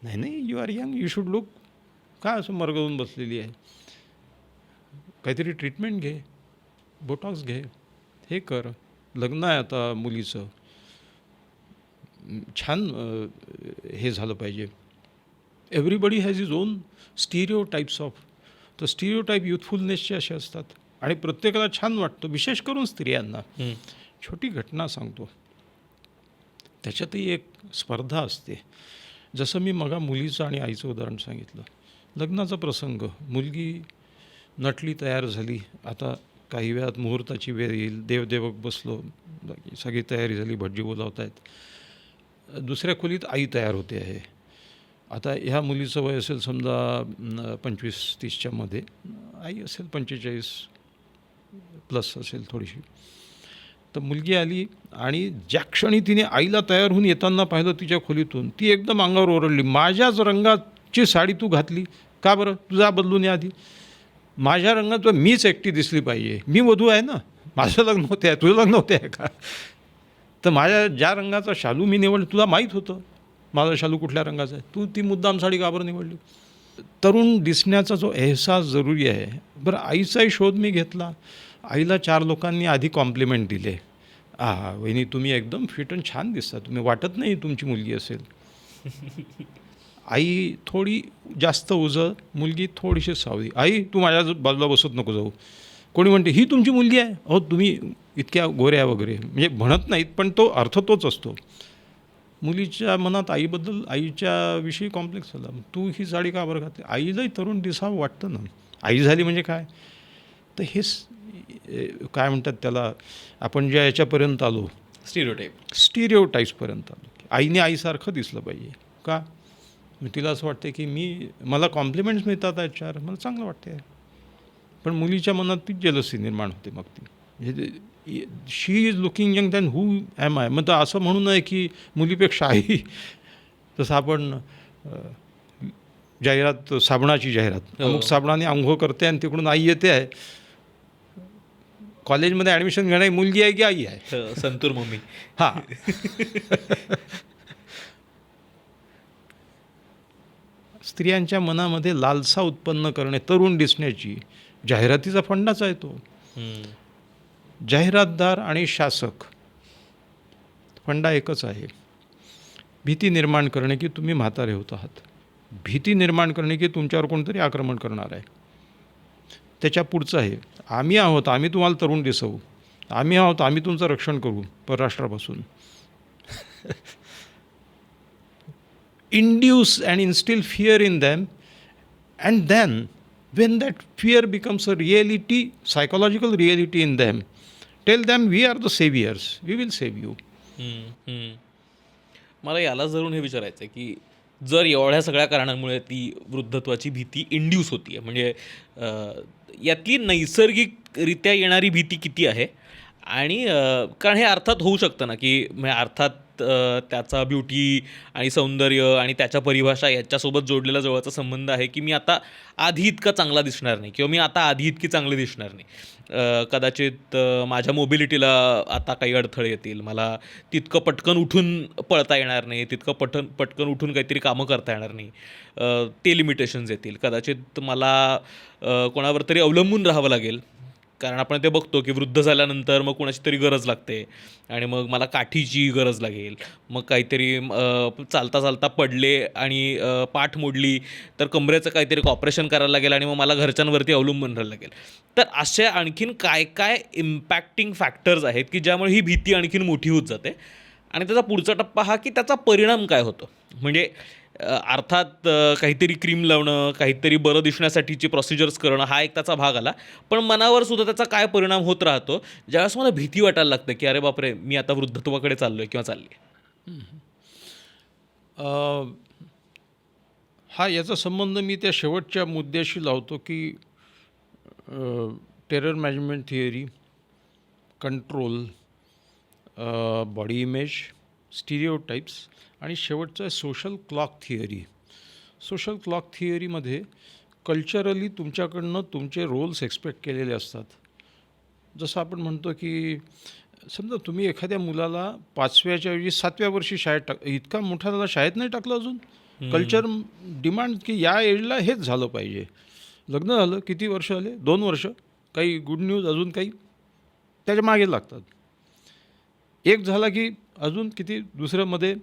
नाही you are young, you should look. का असं मरगळून बसलेली आहे? काहीतरी ट्रीटमेंट घे, बोटॉक्स घे, हे कर. लग्न आहे आता मुलीचं, छान हे झालं पाहिजे. Everybody has is own stereotypes of. तर स्टिरिओटाईप युथफुलनेसचे असे असतात आणि प्रत्येकाला छान वाटतं, विशेष करून स्त्रियांना. छोटी घटना सांगतो, त्याच्यातही एक स्पर्धा असते. जसं मी मगा मुलीचं आणि आईचं उदाहरण सांगितलं. लग्नाचा प्रसंग, मुलगी नटली, तयार झाली. आता काही वेळात मुहूर्ताची वेळ येईल, देवदेवक बसलो, सगळी तयारी झाली, भटजी बोलावत आहेत. दुसऱ्या खोलीत आई तयार होते आहे. आता ह्या मुलीचं वय असेल समजा 25-30च्या मध्ये, आई असेल 45 प्लस असेल थोडीशी. तर मुलगी आली आणि ज्या क्षणी तिने आईला तयार होऊन येताना पाहिलं तिच्या खोलीतून, ती एकदम अंगावर ओरडली, माझ्याच रंगाची साडी तू घातली का बरं? तुझा बदलून या आधी. माझ्या रंगात मीच एकटी दिसली पाहिजे, मी वधू आहे ना, माझं लग्न होते आहे, तुझं लग्न होते आहे का? तर माझ्या ज्या रंगाचा शालू मी निवडलं, तुला माहीत होतं माझा शालू कुठल्या रंगाचा आहे, तू ती मुद्दाम साडी का बरं निवडली? तरुण दिसण्याचा जो एहसास जरुरी आहे. बरं, आईचाही शोध मी घेतला. आईला 4 लोकांनी आधी कॉम्प्लिमेंट दिले, वहिनी तुम्ही एकदम फिट आणि छान दिसता, तुम्ही वाटत नाही तुमची मुलगी असेल. आई थोडी जास्त उजळ, मुलगी थोडीशी सावळी. आई तू माझ्या बाजूला बसत नको जाऊ. कोणी म्हणते ही तुमची मुलगी आहे, तुम्ही इतक्या गोऱ्या वगैरे, म्हणजे म्हणत नाहीत पण तो अर्थ तोच असतो. मुलीच्या मनात आईबद्दल, आईच्या विषयी कॉम्प्लेक्स झाला. तू ही साडी का बरं घालते? आईलाही तरुण दिसावं वाटतं ना, आई झाली म्हणजे काय. तर हे काय म्हणतात त्याला, आपण ज्या याच्यापर्यंत आलो, स्टिरिओटाईप्सपर्यंत आलो, आईने आईसारखं दिसलं पाहिजे का. तिला असं वाटते की मला कॉम्प्लिमेंट्स मिळतात आहेत 4, मला चांगलं वाटते. पण मुलीच्या मनात ती जेलसी निर्माण होते. मग ती म्हणजे she is looking young than who am I. मग असं म्हणू नये की मुलीपेक्षा आई. तसं आपण जाहिरात, साबणाची जाहिरात, अमुक साबणाने आंघोळ करते आणि तिकडून आई येते आहे. कॉलेजमध्ये ॲडमिशन घेणारी मुलगी आहे की आई आहे? संतूर मम्मी. स्त्रियांच्या मनामध्ये लालसा उत्पन्न करणे, तरुण दिसण्याची, जाहिरातीचा फंडाच आहे तो. जाहिरातदार आणि शासक फंडा एकच आहे. भीती निर्माण करणे की तुम्ही म्हातारे होत आहात, भीती निर्माण करणे की तुमच्यावर कोणतरी आक्रमण करणार आहे. त्याच्या पुढचं आहे आम्ही आहोत, आम्ही तुम्हाला तरुण दिसवू, आम्ही आहोत, आम्ही तुमचं रक्षण करू परराष्ट्रापासून. Induce and instil fear in them, and then when that fear becomes a reality, psychological reality in them, tell them we are the saviors, we will save you. मला याला जरून हे विचारायचं आहे की जर एवढ्या सगळ्या कारणांमुळे ती वृद्धत्वाची भीती इंड्यूस होती आहे, म्हणजे यातली नैसर्गिकरित्या येणारी भीती किती आहे? आणि कारण हे अर्थात होऊ शकतं ना की म्हणजे अर्थात त्याचा ब्युटी आणि सौंदर्य आणि त्याच्या परिभाषा याच्यासोबत जोडलेला जवळचा संबंध आहे की मी आता आधी इतका चांगला दिसणार नाही किंवा मी आता आधी इतकी चांगली दिसणार नाही. कदाचित माझ्या मोबिलिटीला आता काही अडथळे येतील, मला तितकं पटकन उठून पळता येणार नाही, तितकं पटकन उठून काहीतरी कामं करता येणार नाही, ते लिमिटेशन्स येतील. कदाचित मला कोणावर तरी अवलंबून राहावं लागेल, कारण आपण ते बघतो की वृद्ध झाल्यानंतर मग कोणाची तरी गरज लागते आणि मग मला काठीची गरज लागेल, मग काहीतरी चालता चालता पडले आणि पाठ मोडली तर कमरेचं काहीतरी ऑपरेशन करायला लागेल आणि मग मला घरच्यांवरती अवलंबून राहायला लागेल. तर अशा आणखीन काय काय इम्पॅक्टिंग फॅक्टर्स आहेत की ज्यामुळे ही भीती आणखीन मोठी होत जाते आणि त्याचा पुढचा टप्पा हा की त्याचा परिणाम काय होतो. म्हणजे अर्थात काहीतरी क्रीम लावणं, काहीतरी बरं दिसण्यासाठीची प्रोसिजर्स करणं हा एक त्याचा भाग आला, पण मनावर सुद्धा त्याचा काय परिणाम होत राहतो ज्यावेळेस मला भीती वाटायला लागते की अरे बापरे, मी आता वृद्धत्वाकडे चाललो आहे किंवा चालली आहे. हा याचा संबंध मी त्या शेवटच्या मुद्द्याशी लावतो की terror management theory, control, body image, stereotypes आणि शेवटचं आहे social clock theory. Social clock थिअरीमध्ये कल्चरली तुमच्याकडनं तुमचे रोल्स एक्सपेक्ट केलेले असतात. जसं आपण म्हणतो की समजा तुम्ही एखाद्या मुलाला 5व्याच्या ऐवजी 7व्या वर्षी शाळेत इतका मोठा झाला शाळेत नाही टाकलं अजून. कल्चर डिमांड की या एजला हेच झालं पाहिजे. लग्न झालं, किती वर्ष झाले? 2 वर्ष. काही गुड न्यूज, अजून काही त्याच्या मागे लागतात. एक झाला की अजून किती, दुसऱ्यामध्ये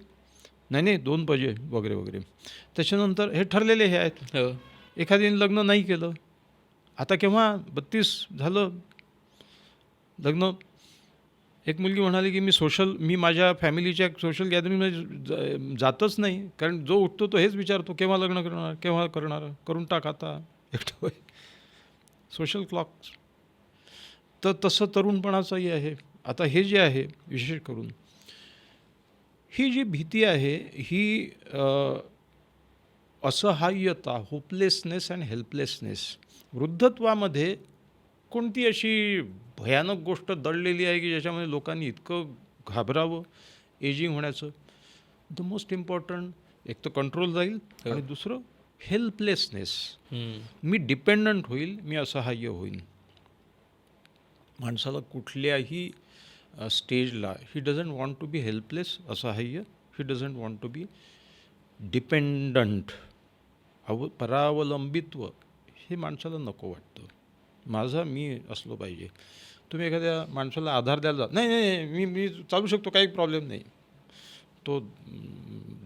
नाही 2 पाहिजे वगैरे वगैरे. त्याच्यानंतर हे ठरलेले हे आहेत. एखाद्याने लग्न नाही केलं, आता केव्हा 32 झालं लग्न. एक मुलगी म्हणाली की मी माझ्या फॅमिलीच्या सोशल गॅदरिंगमध्ये जातच नाही, कारण जो उठतो तो हेच विचारतो केव्हा लग्न करणार, केव्हा करणार, करून टाक आता एकटं. Social clock. तर तसं तरुणपणाचंही आहे. आता हे जे आहे विशेष करून ही जी भीती आहे ही असहाय्यता, होपलेसनेस अँड हेल्पलेसनेस. वृद्धत्वामध्ये कोणती अशी भयानक गोष्ट दडलेली आहे की ज्याच्यामध्ये लोकांनी इतकं घाबरावं एजिंग होण्याचं. द मोस्ट इम्पॉर्टंट एक तर कंट्रोल जाईल आणि दुसरं हेल्पलेसनेस. मी डिपेंडंट होईल, मी असहाय्य होईन. माणसाला कुठल्याही स्टेजला he doesn't want to be helpless, असहाय्य. He doesn't want to be dependent. परावलंबित्व हे माणसाला नको वाटतं. मी असलो पाहिजे. तुम्ही एखाद्या माणसाला आधार द्यायला जा, नाही मी चालू शकतो, काही प्रॉब्लेम नाही. तो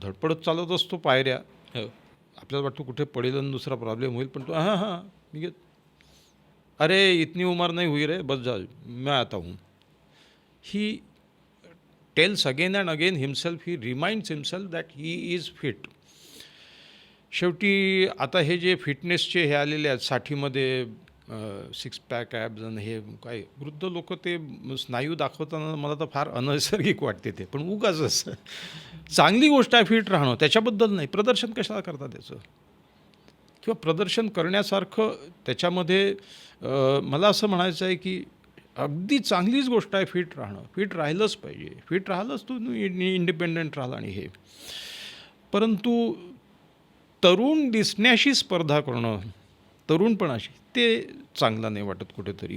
धडपडत चालत असतो पायऱ्या. आपल्याला वाटतं कुठे पडेल आणि दुसरा प्रॉब्लेम होईल, पण तो हां मी घेत, अरे इतनी उमर नहीं हुई रे, बस जा मैं आता हूँ. He tells again and again himself, he reminds himself that he is fit. शेवटी आता हे जे फिटनेसचे हे आलेले आहेत 60मध्ये 6 पॅक ॲब्स आणि हे काय, वृद्ध लोक ते स्नायू दाखवताना मला तर फार अनैसर्गिक वाटते ते. पण उगाच असं चांगली गोष्ट आहे फिट राहणं, त्याच्याबद्दल नाही. प्रदर्शन कशाला करतात त्याचं, किंवा प्रदर्शन करण्यासारखं त्याच्यामध्ये मला असं म्हणायचं आहे की अगदी चांगलीच गोष्ट आहे फिट राहणं. फिट राहिलंच पाहिजे. फिट राहिलंच तू इंडिपेंडंट राहिला आणि हे. परंतु तरुण दिसण्याशी स्पर्धा करणं, तरुणपणाशी, ते चांगला नाही वाटत कुठेतरी.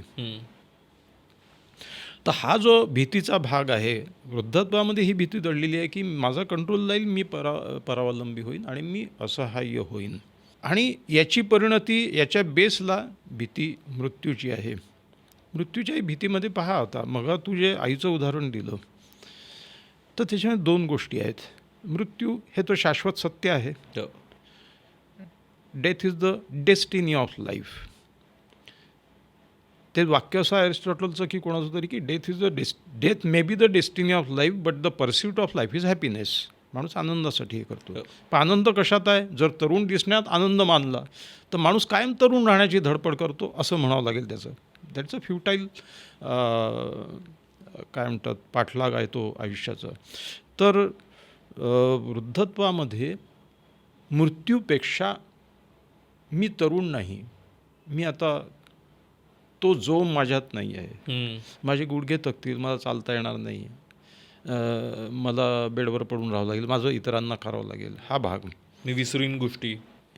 तर हा जो भीतीचा भाग आहे वृद्धत्वामध्ये, ही भीती दडलेली आहे की माझा कंट्रोल जाईल, मी परावलंबी होईन आणि मी असहाय्य होईन. आणि याची परिणती, याच्या बेसला भीती मृत्यूची आहे. मृत्यूच्याही भीतीमध्ये पहा, आता मग तू जे आईचं उदाहरण दिलं तर त्याच्यामध्ये 2 गोष्टी आहेत. मृत्यू हे तो शाश्वत सत्य आहे. हो. Death is the destiny of life. ते वाक्य असं आहे अरिस्टॉटलचं की कोणाचं तरी की death may be the destiny of life but the pursuit of life is happiness. माणूस आनंदासाठी हे करतो. पण आनंद कशात आहे? जर तरुण दिसण्यात आनंद मानला तर माणूस कायम तरुण राहण्याची धडपड करतो असं म्हणावं लागेल त्याचं. दॅट्स अ फ्युटाईल काय म्हणतात पाठलाग आहे तो आयुष्याचा. तर वृद्धत्वामध्ये मृत्यूपेक्षा मी तरुण नाही, मी आता तो जोम माझ्यात नाही आहे. माझे गुडघे थकतील, मला चालता येणार नाही, मला बेडवर पडून राहावं लागेल, माझं इतरांना करावं लागेल, हा भाग. मी विसरीन गोष्टी,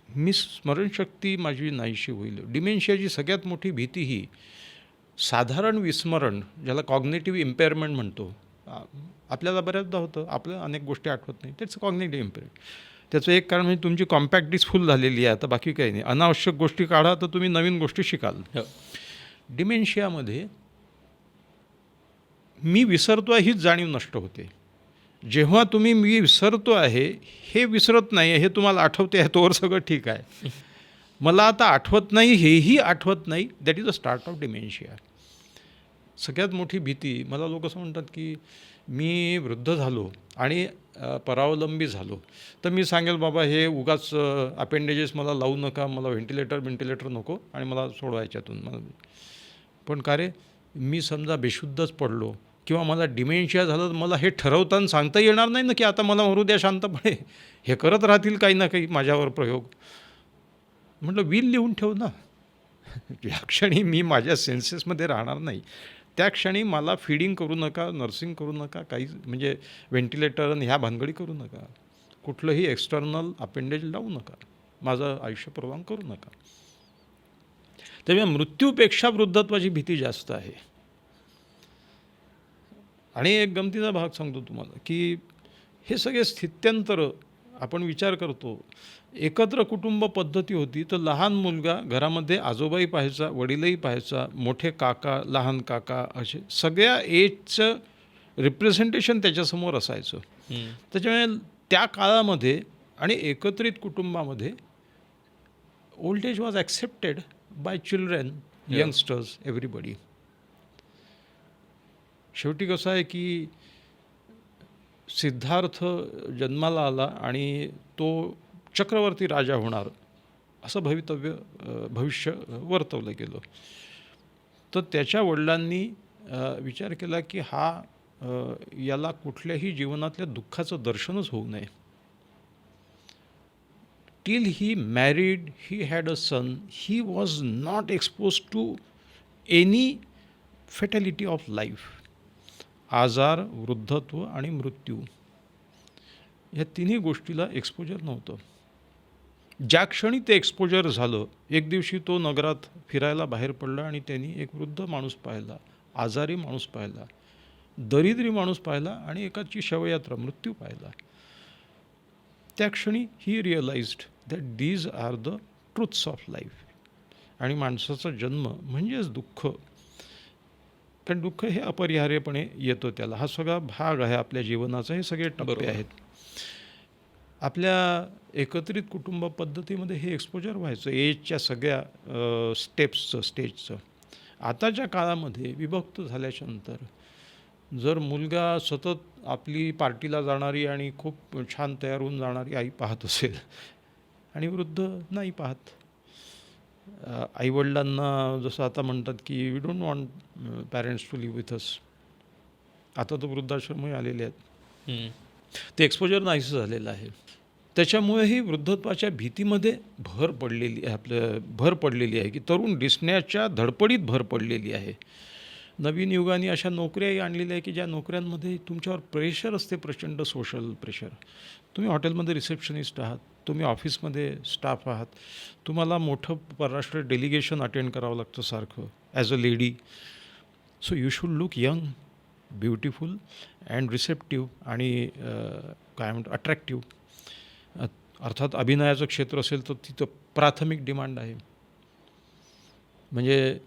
मी स्मरणशक्ती माझी नाहीशी होईल. डिमेन्शियाची सगळ्यात मोठी भीती ही साधारण विस्मरण, ज्याला कॉग्नेटिव्ह इम्पेअरमेंट म्हणतो. आपल्याला बऱ्याचदा होतं, आपल्याला अनेक गोष्टी आठवत नाही, त्याचं कॉग्नेटिव्ह इम्पेअरमेंट. त्याचं एक कारण म्हणजे तुमची कॉम्पॅक्ट डिस्क फुल झालेली आहे. आता बाकी काही नाही, अनावश्यक गोष्टी काढा तर तुम्ही नवीन गोष्टी शिकाल. डिमेन्शियामध्ये मी विसरतो आहे हीच जाणीव नष्ट होते. जेव्हा तुम्ही मी विसरतो आहे हे विसरत नाही आहे, हे तुम्हाला आठवते आहे, तोवर सगळं ठीक आहे. मला आता आठवत नाही हेही आठवत नाही, that is the start of dementia. सगळ्यात मोठी भीती, मला लोक असं म्हणतात की मी वृद्ध झालो आणि परावलंबी झालो तर मी सांगेल बाबा हे उगाच अपेंडेजेस मला लावू नका, मला व्हेंटिलेटर नको आणि मला सोडवा याच्यातून. मला पण का रे, मी समजा बेशुद्धच पडलो किंवा मला डिमेन्शिया झालं तर मला हे ठरवताना सांगता येणार नाही ना की आता मला मरू द्या शांतपणे. हे करत राहतील काही ना काही माझ्यावर प्रयोग. म्हटलं विल लिहून ठेव ना. ज्या क्षणी मी माझ्या सेन्सेसमध्ये राहणार नाही त्या क्षणी मला फीडिंग करू नका, नर्सिंग करू नका, काही म्हणजे व्हेंटिलेटर आणि ह्या भानगडी करू नका, कुठलंही एक्सटर्नल अपेंडेज लावू नका, माझं आयुष्य प्रवाह करू नका. तेव्हा मृत्यूपेक्षा वृद्धत्वाची भीती जास्त आहे. आणि एक गमतीचा भाग सांगतो तुम्हाला की हे सगळे स्थित्यंतर आपण विचार करतो. एकत्र कुटुंब पद्धती होती तर लहान मुलगा घरामध्ये आजोबाई पाहायचा, वडीलही पाहायचा, मोठे काका, लहान काका, असे सगळ्या एजचं रिप्रेझेंटेशन त्याच्यासमोर असायचं. त्याच्यामुळे त्या काळामध्ये आणि एकत्रित कुटुंबामध्ये old age was accepted by children, youngsters, everybody. शेवटी कसं आहे की सिद्धार्थ जन्माला आला आणि तो चक्रवर्ती राजा होणार असं भविष्य वर्तवलं गेलं. तर त्याच्या वडिलांनी विचार केला की याला कुठल्याही जीवनातल्या दुःखाचं दर्शनच होऊ नये. Till he married, he had a son, he was not expose to any fatality of life. आजार, वृद्धत्व आणि मृत्यू या तिन्ही गोष्टीला एक्सपोजर नव्हतं. ज्या क्षणी ते एक्सपोजर झालं, एक दिवशी तो नगरात फिरायला बाहेर पडला आणि त्यांनी एक वृद्ध माणूस पाहिला, आजारी माणूस पाहिला, दरिद्री माणूस पाहिला आणि एकाची शवयात्रा, मृत्यू पाहिला. त्या क्षणी he realised that these are the truths of life. आणि माणसाचा जन्म म्हणजेच दुःख, कारण दुःख हे अपरिहार्यपणे येतो त्याला. हा सगळा भाग आहे आपल्या जीवनाचा, हे सगळे टप्पे आहेत. आपल्या एकत्रित कुटुंब पद्धतीमध्ये हे एक्सपोजर व्हायचं एजच्या सगळ्या स्टेजचं. आताच्या काळामध्ये विभक्त झाल्याच्या नंतर जर मुलगा सतत आपली पार्टीला जाणारी आणि खूप छान तयार होऊन जाणारी आई पाहत असेल आणि वृद्ध नाही पाहत, आईवडिलांना जसं आता म्हणतात की we don't want parents to live with us, आता तर वृद्धाश्रमही आलेले आहेत, ते एक्सपोजर नाहीसं झालेलं आहे. त्याच्यामुळेही वृद्धत्वाच्या भीतीमध्ये भर पडलेली आहे की तरुण दिसण्याच्या धडपडीत भर पडलेली आहे. नवीन युगाने अशा नोकऱ्याही आणलेल्या आहे की ज्या नोकऱ्यांमध्ये तुमच्यावर प्रेशर असते, प्रचंड सोशल प्रेशर. तुम्ही हॉटेलमध्ये रिसेप्शनिस्ट आहात, तुम्ही ऑफिसमध्ये स्टाफ आहात, तुम्हाला मोठं परराष्ट्र डेलिगेशन अटेंड करावं लागतं सारखं as a lady. So you should look young, beautiful and receptive आणि काय म्हणतो अट्रॅक्टिव्ह. अर्थात अभिनयाचं क्षेत्र असेल तर तिथं प्राथमिक डिमांड आहे. म्हणजे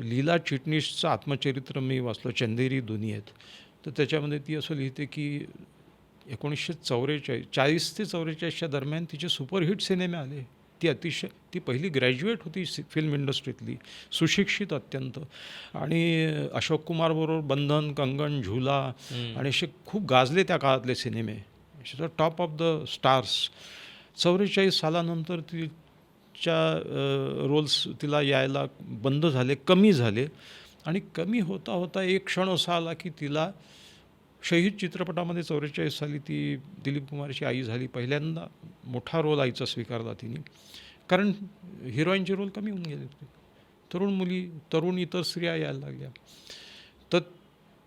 लीला चिटणीसचं आत्मचरित्र मी वाचलं, चंदेरी दुनियेत, तर त्याच्यामध्ये ती असं लिहिते की 1944 40 ते 44च्या दरम्यान तिचे सुपरहिट सिनेमे आले. ती पहिली ग्रॅज्युएट होती फिल्म इंडस्ट्रीतली, सुशिक्षित अत्यंत. आणि अशोक कुमारबरोबर बंधन, कंगन, झुला आणि असे खूप गाजले त्या काळातले सिनेमे. Top of the stars. 44 सालानंतर तिच्या रोल्स तिला यायला बंद झाले, कमी झाले. आणि कमी होता होता एक क्षण असा आला की तिला शहीद चित्रपटामध्ये 44 साली ती दिलीप कुमारची आई झाली. पहिल्यांदा मोठा रोल आईचा स्वीकारला तिने, कारण हिरोईनचे रोल कमी होऊन गेले. तरुण मुली, तरुण इतर स्त्रिया यायला लागल्या. तर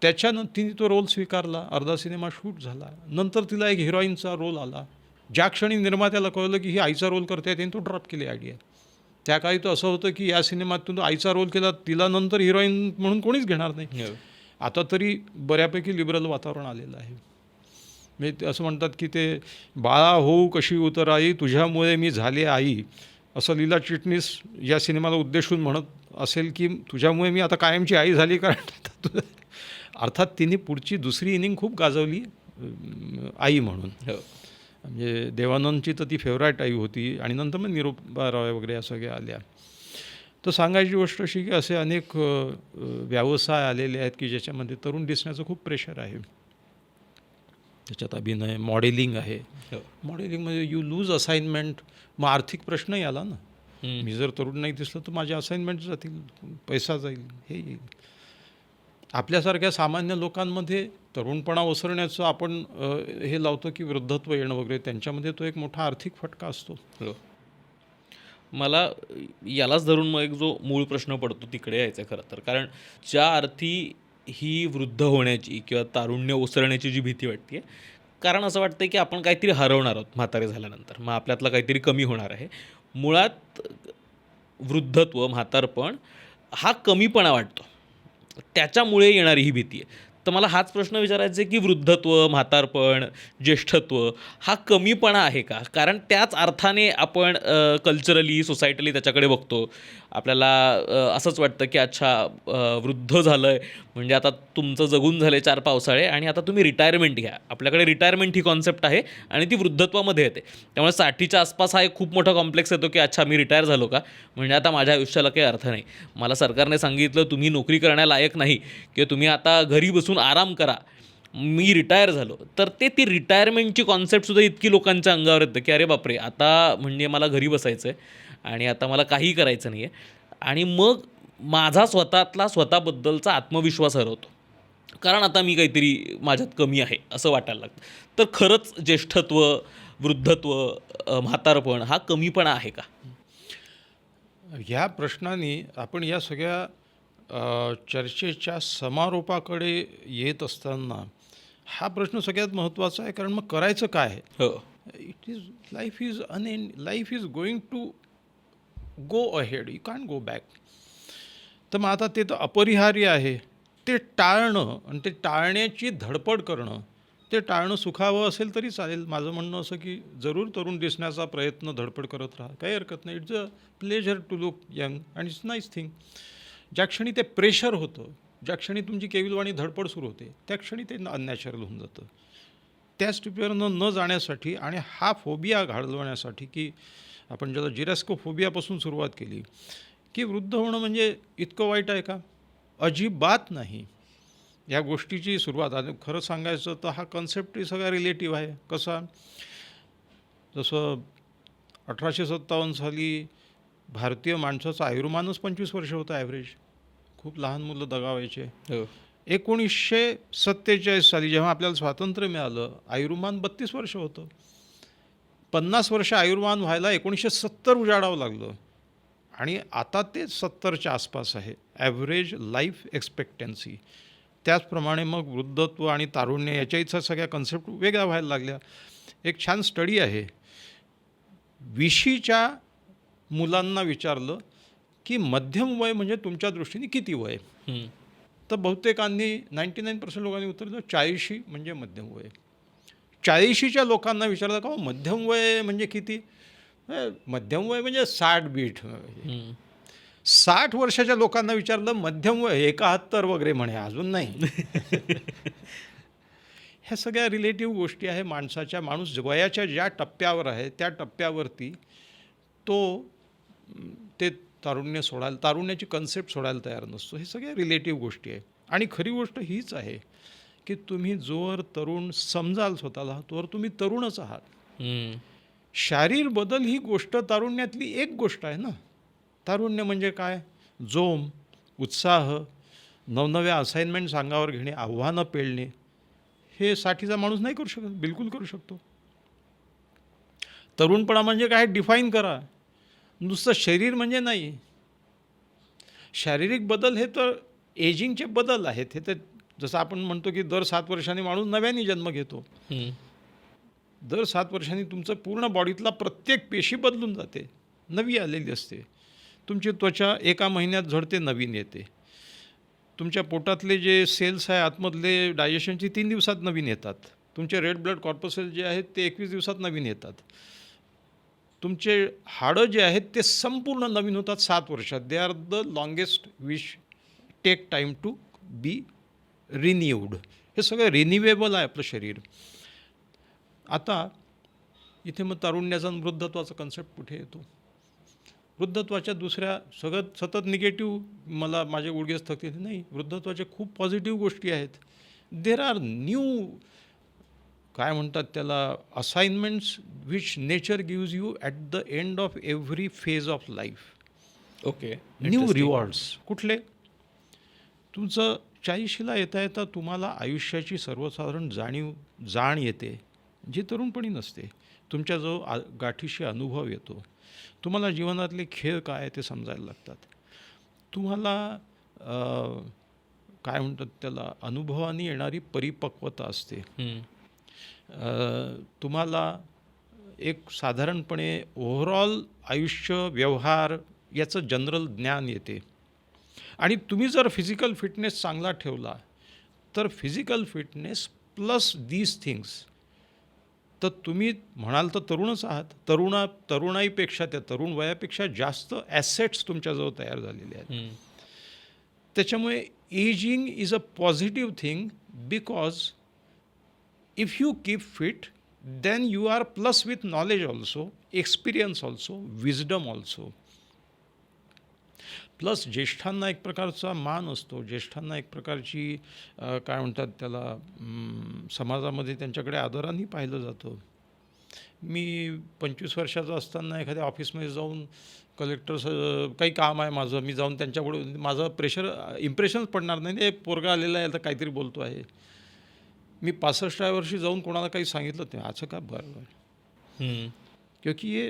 त्याच्यानं तिने तो रोल स्वीकारला. अर्धा सिनेमा शूट झाला. नंतर तिला एक हिरोईनचा रोल आला. ज्या क्षणी निर्मात्याला कळलं की ही आईचा रोल करते, त्याने तो ड्रॉप केली आयडिया. त्या काळी तो असं होतं की या सिनेमातून तो आईचा रोल केला, तिला नंतर हिरोईन म्हणून कोणीच घेणार नाही. आता तरी बऱ्यापैकी लिबरल वातावरण आलेलं आहे. म्हणजे असं म्हणतात की ते बाळा होऊ कशी उतराई, तुझ्यामुळे मी झाले आई, असं लीला चिटणीस या सिनेमाला उद्देशून म्हणत असेल की तुझ्यामुळे मी आता कायमची आई झाली. कारण अर्थात तिने पुढची दुसरी इनिंग खूप गाजवली आई म्हणून. म्हणजे देवानंदची तर ती फेवराईट आई होती. आणि नंतर मग निरूपा रॉय वगैरे या सगळ्या आल्या. तर सांगायची गोष्ट अशी की असे अनेक व्यवसाय आलेले आहेत की ज्याच्यामध्ये तरुण दिसण्याचं खूप प्रेशर आहे. त्याच्यात अभिनय, मॉडेलिंग आहे. मॉडेलिंगमध्ये यू लूज असाइनमेंट. मग आर्थिक प्रश्नही आला ना. मी जर तरुण नाही दिसलं तर माझे असाइनमेंट जातील, पैसा जाईल, हे येईल. आपल्यासारख्या सामान्य लोकांमध्ये तरुणपणा ओसरण्याचं आपण हे लावतो की वृद्धत्व येणं वगैरे, त्यांच्यामध्ये तो एक मोठा आर्थिक फटका असतो. मला यालाच धरून मग एक जो मूळ प्रश्न पडतो तिकडे यायचं आहे खरं तर. कारण ज्या अर्थी ही वृद्ध होण्याची किंवा तारुण्य ओसरण्याची जी भीती वाटते, कारण असं वाटतं की आपण काहीतरी हरवणार आहोत म्हातारे झाल्यानंतर, मग आपल्यातलं काहीतरी कमी होणार आहे. मुळात वृद्धत्व, म्हातारपण हा कमीपणा वाटतो, त्याच्यामुळे येणारी ही भीती आहे. तर मला हाच प्रश्न विचारायचा आहे की वृद्धत्व, म्हातारपण, ज्येष्ठत्व हा कमीपणा आहे का? कारण त्याच अर्थाने आपण कल्चरली, सोसायटली त्याच्याकडे बघतो. आपल्याला असंच वाटतं की अच्छा, वृद्ध झालं आहे म्हणजे आता तुमचं जगून झाले 4 पावसाळे आणि आता तुम्ही रिटायरमेंट घ्या. आपल्याकडे रिटायरमेंट ही कॉन्सेप्ट आहे आणि ती वृद्धत्वामध्ये येते. त्यामुळे 60च्या आसपास हा एक खूप मोठा कॉम्प्लेक्स येतो की अच्छा, मी रिटायर झालो का, म्हणजे आता माझ्या आयुष्याला काही अर्थ नाही. मला सरकारने सांगितलं तुम्ही नोकरी करण्यालायक नाही किंवा तुम्ही आता घरी बसून आराम करा, मी रिटायर झालो. तर ती रिटायरमेंटची कॉन्सेप्टसुद्धा इतकी लोकांच्या अंगावर येतं की अरे बापरे, आता म्हणजे मला घरी बसायचं आहे आणि आता मला काहीही करायचं नाही आहे. आणि मग माझा स्वतःबद्दलचा आत्मविश्वास हरवतो, कारण आता मी काहीतरी माझ्यात कमी आहे असं वाटायला लागतं. तर खरंच ज्येष्ठत्व, वृद्धत्व, म्हातारपण हा कमीपणा आहे का? ह्या प्रश्नाने आपण या सगळ्या चर्चेच्या समारोपाकडे येत असताना हा प्रश्न सगळ्यात महत्त्वाचा आहे. कारण मग करायचं काय? It is life is going to go ahead, you can't go back. तर मग आता ते तर अपरिहार्य आहे. ते टाळणं आणि ते टाळण्याची धडपड करणं, ते टाळणं सुखावं असेल तरी चालेल. माझं म्हणणं असं की जरूर तरुण दिसण्याचा प्रयत्न, धडपड करत राहा, काही हरकत नाही. It's a pleasure to look young and it's nice thing. ज्या क्षणी ते प्रेशर होतं, ज्या क्षणी तुमची केविलवाणी धडपड सुरू होते, त्या क्षणी ते अननॅचरल होऊन जातं. त्या स्टिपवरनं न जाण्यासाठी आणि हा फोबिया घालवण्यासाठी, की आपण ज्याला जिरॅस्कोफोबियापासून सुरुवात केली की वृद्ध होणं म्हणजे इतकं वाईट आहे का? अजिबात नाही. या गोष्टीची सुरुवात, आता खरं सांगायचं तर हा कन्सेप्ट सगळा रिलेटिव्ह आहे. कसा? जसं 1857 साली भारतीय माणसाचं आयुर्मानच 25 वर्ष होतं ॲव्हरेज. खूप लहान मुलं दगावायचे. 1947 साली जेव्हा आपल्याला स्वातंत्र्य मिळालं, आयुर्मान 32 वर्ष होतं. 50 वर्ष आयुर्मान व्हायला 1970 उजाडावं लागलं आणि आता ते 70च्या आसपास आहे ॲव्हरेज लाईफ एक्सपेक्टन्सी. त्याचप्रमाणे मग वृद्धत्व आणि तारुण्य याच्याहीचा सगळ्या कन्सेप्ट वेगळ्या व्हायला लागल्या. एक छान स्टडी आहे. 20च्या मुलांना विचारलं की मध्यम वय म्हणजे तुमच्या दृष्टीने किती वय? तर बहुतेकांनी 99% लोकांनी उत्तर दिलं 40 म्हणजे मध्यम वय. 40च्या लोकांना विचारलं का मध्यम वय म्हणजे किती? मध्यम वय म्हणजे 60 बीट. 60 वर्षाच्या लोकांना विचारलं मध्यम वय 71 वगैरे म्हणे, अजून नाही. ह्या सगळ्या रिलेटिव्ह गोष्टी आहे माणसाच्या. माणूस वयाच्या ज्या टप्प्यावर आहे त्या टप्प्यावरती तो ते तारुण्याची कन्सेप्ट सोडायला तयार नसतो. हे सगळ्या रिलेटिव्ह गोष्टी आहे. आणि खरी गोष्ट हीच आहे की तुम्ही जोवर तरुण समजाल स्वतःला तोवर तुम्ही तरुणच आहात. शारीर बदल ही गोष्ट तारुण्यातली एक गोष्ट आहे ना. तारुण्य म्हणजे काय? जोम, उत्साह, नवनव्या असाइनमेंट्स अंगावर घेणे, आव्हानं पेलणे. हे 60चा माणूस नाही करू शकत, बिलकुल करू शकतो. तरुणपणा म्हणजे काय डिफाईन करा. नुसतं शरीर म्हणजे नाही. शारीरिक बदल हे तर एजिंगचे बदल आहेत. हे तर जसं आपण म्हणतो की दर 7 वर्षांनी माणूस नव्याने जन्म घेतो. दर 7 वर्षांनी तुमचं पूर्ण बॉडीतला प्रत्येक पेशी बदलून जाते, नवी आलेली असते. तुमची त्वचा एका महिन्यात झडते, नवीन येते. तुमच्या पोटातले जे सेल्स आहे आतमधले डायजेशनची 3 दिवसात नवीन येतात. तुमचे रेड ब्लड कॉर्पसेल जे आहेत ते 21 दिवसात नवीन येतात. तुमचे हाडं जे आहेत ते संपूर्ण नवीन होतात 7 वर्षात. They are the longest which take time to be renewed. हे सगळं रिन्युएबल आहे आपलं शरीर. आता इथे मग तारुण्याचा आणि वृद्धत्वाचा कन्सेप्ट कुठे येतो? वृद्धत्वाच्या दुसऱ्या सतत निगेटिव्ह मला माझे गुडघे थकतील नाही. वृद्धत्वाच्या खूप पॉझिटिव्ह गोष्टी आहेत. देर आर न्यू काय म्हणतात त्याला assignments which nature gives you at the end of every phase of life. Okay. New rewards. कुठले? तुमचं 40शीला येता येता तुम्हाला आयुष्याची सर्वसाधारण जाण येते जी तरुणपणी नसते. तुमच्याजवळ गाठीशी अनुभव येतो. तुम्हाला जीवनातले खेळ काय ते समजायला लागतात. तुम्हाला काय म्हणतात त्याला अनुभवाने येणारी परिपक्वता असते. तुम्हाला एक साधारणपणे ओव्हरऑल आयुष्य व्यवहार याचं जनरल ज्ञान येते. आणि तुम्ही जर फिजिकल फिटनेस चांगला ठेवला तर physical fitness plus these things तर तुम्ही म्हणाल तर तरुणच आहात. तरुणाईपेक्षा त्या तरुण वयापेक्षा जास्त ॲसेट्स तुमच्याजवळ तयार झालेले आहेत. त्याच्यामुळे ageing is a positive thing because if you keep fit then you are plus with knowledge also, experience also, wisdom also. Plus ज्येष्ठांना एक प्रकारचा मान असतो. ज्येष्ठांना एक प्रकारची काय म्हणतात त्याला समाजामध्ये त्यांच्याकडे आदराने पाहिलं जातं. मी 25 वर्षाचा असताना एखाद्या ऑफिसमध्ये जाऊन कलेक्टर काही काम आहे माझं, मी जाऊन त्यांच्यापुढे माझं इम्प्रेशनच पडणार नाही. हे पोरगा आलेला आहे तर काहीतरी बोलतो आहे. मी 65व्या वर्षी जाऊन कोणाला काही सांगितलं ते असं का बरं क्योंकि ये